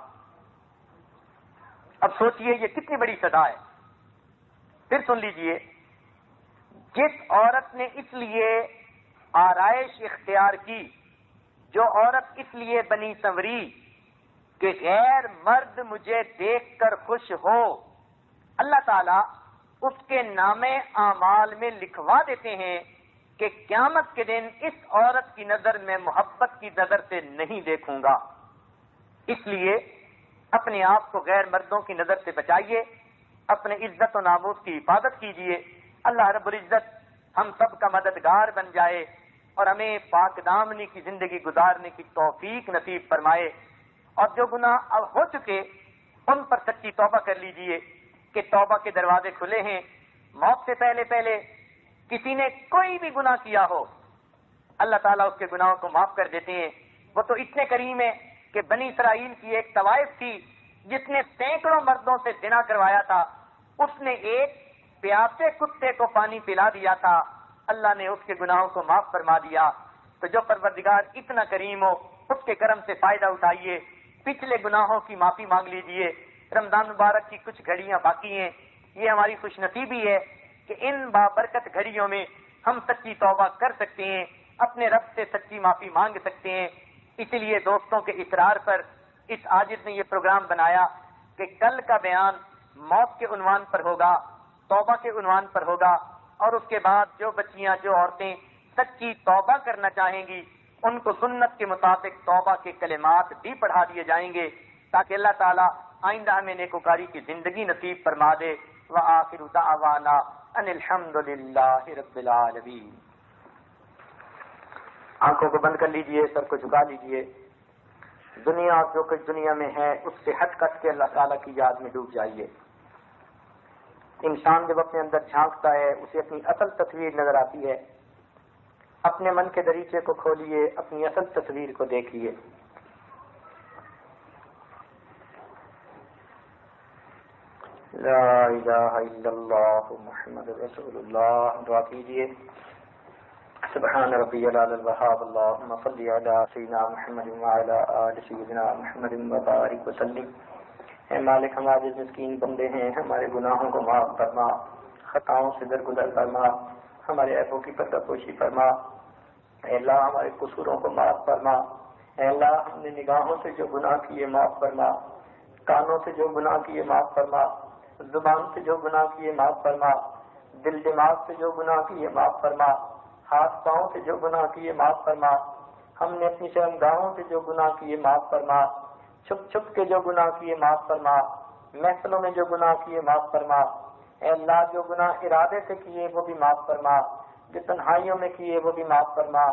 اب سوچئے یہ کتنی بڑی سزا ہے۔ پھر سن لیجئے، جس عورت نے اس لیے آرائش اختیار کی جو عورت اس لیے بنی سنوری کہ غیر مرد مجھے دیکھ کر خوش ہو، اللہ تعالیٰ اس کے نامے اعمال میں لکھوا دیتے ہیں کہ قیامت کے دن اس عورت کی نظر میں محبت کی نظر سے نہیں دیکھوں گا۔ اس لیے اپنے آپ کو غیر مردوں کی نظر سے بچائیے، اپنے عزت و ناموس کی حفاظت کیجیے۔ اللہ رب العزت ہم سب کا مددگار بن جائے اور ہمیں پاک دامنی کی زندگی گزارنے کی توفیق نصیب فرمائے، اور جو گناہ اب ہو چکے ان پر سچی توبہ کر لیجیے کہ توبہ کے دروازے کھلے ہیں۔ موت سے پہلے پہلے کسی نے کوئی بھی گناہ کیا ہو، اللہ تعالیٰ اس کے گناہوں کو معاف کر دیتے ہیں۔ وہ تو اتنے کریم ہے کہ بنی اسرائیل کی ایک طوائف تھی جس نے سینکڑوں مردوں سے زنا کروایا تھا، اس نے ایک پیاسے کتے کو پانی پلا دیا تھا، اللہ نے اس کے گناہوں کو معاف فرما دیا۔ تو جو پروردگار اتنا کریم ہو اس کے کرم سے فائدہ اٹھائیے، پچھلے گناہوں کی معافی مانگ لیجیے۔ رمضان مبارک کی کچھ گھڑیاں باقی ہیں، یہ ہماری خوش نصیبی ہے کہ ان بابرکت گھڑیوں میں ہم سچی توبہ کر سکتے ہیں، اپنے رب سے سچی معافی مانگ سکتے ہیں۔ اسی لیے دوستوں کے اصرار پر اس عاجز نے یہ پروگرام بنایا کہ کل کا بیان موت کے عنوان پر ہوگا، توبہ کے عنوان پر ہوگا، اور اس کے بعد جو بچیاں، جو عورتیں سچی توبہ کرنا چاہیں گی ان کو سنت کے مطابق توبہ کے کلمات بھی پڑھا دیے جائیں گے تاکہ اللہ تعالیٰ آئندہ ہمیں نیکوکاری کی زندگی نصیب فرما دے۔ وآخر دعوانا ان الحمد للہ رب العالمین۔ آنکھوں کو بند کر لیجئے، سر کو جھکا لیجئے۔ دنیا جو کچھ دنیا میں ہے اس سے ہٹ کٹ کے اللہ تعالیٰ کی یاد میں ڈوب جائیے۔ انسان جب اپنے اندر جھانکتا ہے اسے اپنی اصل تصویر نظر آتی ہے۔ اپنے من کے دریچے کو کھولیے، اپنی اصل تصویر کو دیکھیے۔ لا الہ الا اللہ محمد رسول اللہ۔ دعا کیجیے۔ سبحان ربی العلی الوہاب، اللہم صلی علی سیدنا محمد وعلی آل سیدنا محمد وبارک وسلم۔ اے مالک، ہم عاجز مسکین بندے ہیں، ہمارے گناہوں کو معاف فرما، خطاؤں سے درگزر فرما، ہمارے عیبوں کی پردہ پوشی فرما۔ اے اللہ ہمارے قصوروں کو معاف فرما۔ اے اللہ ہم نے نگاہوں سے جو گناہ کیے معاف فرما، کانوں سے جو گناہ کیے معاف فرما، زبان سے جو گناہ کیے معاف فرما، دل دماغ سے جو گناہ کیے معاف فرما، ہاتھ پاؤں سے جو گناہ کیے معاف فرما، ہم نے اپنی شرمگاہوں سے جو گناہ کیے معاف فرما، چھپ چھپ کے جو گناہ کیے معاف فرما، محفلوں میں جو گناہ کیے معاف فرما۔ اے اللہ جو گناہ ارادے سے کیے وہ بھی معاف فرما، جو تنہائیوں میں کیے وہ بھی معاف فرما۔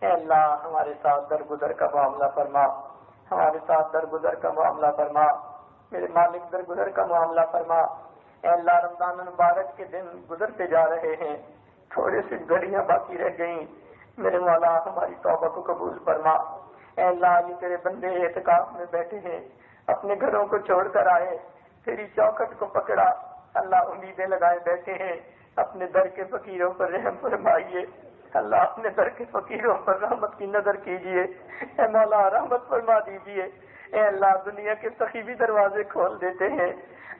اے اللہ ہمارے ساتھ درگزر کا معاملہ فرما، ہمارے ساتھ درگزر کا معاملہ فرما، میرے مالک درگزر کا معاملہ فرما۔ اے اللہ رمضان المبارک کے دن گزرتے جا رہے ہیں، تھوڑے سی گھڑیاں باقی رہ گئیں، میرے مولا ہماری توبہ کو قبول فرما۔ اے اللہ یہ تیرے بندے اعتکاف میں بیٹھے ہیں، اپنے گھروں کو چھوڑ کر آئے، تیری چوکھٹ کو پکڑا، اللہ امیدیں لگائے بیٹھے ہیں، اپنے در کے فقیروں پر رحم فرمائیے۔ اللہ اپنے در کے فقیروں پر رحمت کی نظر کیجیے، اے مولا رحمت فرما دیجیے۔ اے اللہ دنیا کے سخی بھی دروازے کھول دیتے ہیں،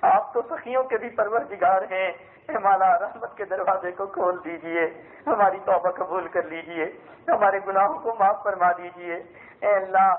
آپ تو سخیوں کے بھی پروردگار ہیں، اے مولا رحمت کے دروازے کو کھول دیجیے، ہماری توبہ قبول کر لیجیے، ہمارے گناہوں کو معاف فرما دیجیے۔ اے اللہ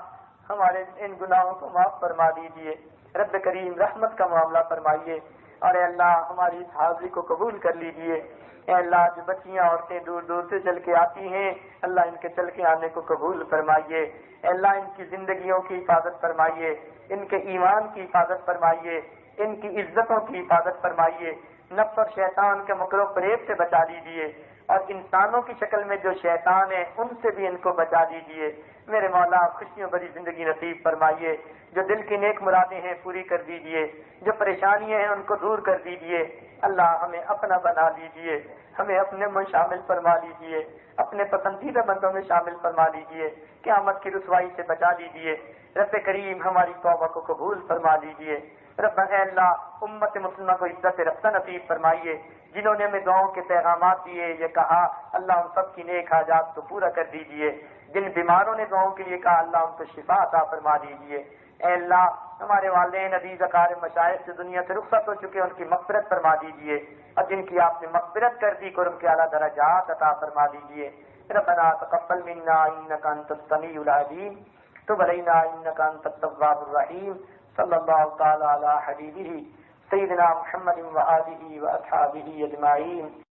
ہمارے ان گناہوں کو معاف فرما دیجیے، رب کریم رحمت کا معاملہ فرمائیے، اور اے اللہ ہماری اس حاضری کو قبول کر لیجیے۔ اے اللہ جو بچیاں عورتیں دور دور سے چل کے آتی ہیں، اللہ ان کے چل کے آنے کو قبول فرمائیے۔ اے اللہ ان کی زندگیوں کی حفاظت فرمائیے، ان کے ایمان کی حفاظت فرمائیے، ان کی عزتوں کی حفاظت فرمائیے، نفس اور شیطان کے مکر و فریب سے بچا دیجیے، اور انسانوں کی شکل میں جو شیطان ہیں ان سے بھی ان کو بچا دیجیے۔ میرے مولا خوشیوں بھری زندگی نصیب فرمائیے، جو دل کی نیک مرادیں ہیں پوری کر دیجیے، جو پریشانیاں ہیں ان کو دور کر دیجیے۔ اللہ ہمیں اپنا بنا لیجیے، ہمیں اپنے میں شامل فرما لیجیے، اپنے پسندیدہ بندوں میں شامل فرما لیجیے، قیامت کی رسوائی سے بچا لیجیے۔ رب کریم ہماری توبہ کو قبول فرما لیجیے۔ رب اے اللہ امت مسلمہ کو عزت رفتہ نصیب فرمائیے، جنہوں نے ہمیں دعاؤں کے پیغامات دیے، یہ کہا اللہ ان سب کی نیک حاجات کو پورا کر دیجیے، جن بیماروں نے دعاؤں کے لیے کہا اللہ ان کو شفا عطا فرما دیجیے۔ اے اللہ ہمارے والدین عزیز اقارب مشائخ سے دنیا سے رخصت ہو چکے ان کی مغفرت فرما دیجیے، اور جن کی آپ نے مغفرت کر دی قرب کے اعلیٰ درجات عطا فرما دیجیے۔ ربنا تقبل منا انك انت السميع العليم تب علينا انك انت التواب الرحيم صلى الله تعالى على حبيبه سيدنا محمد وآله وأصحابه أجمعين.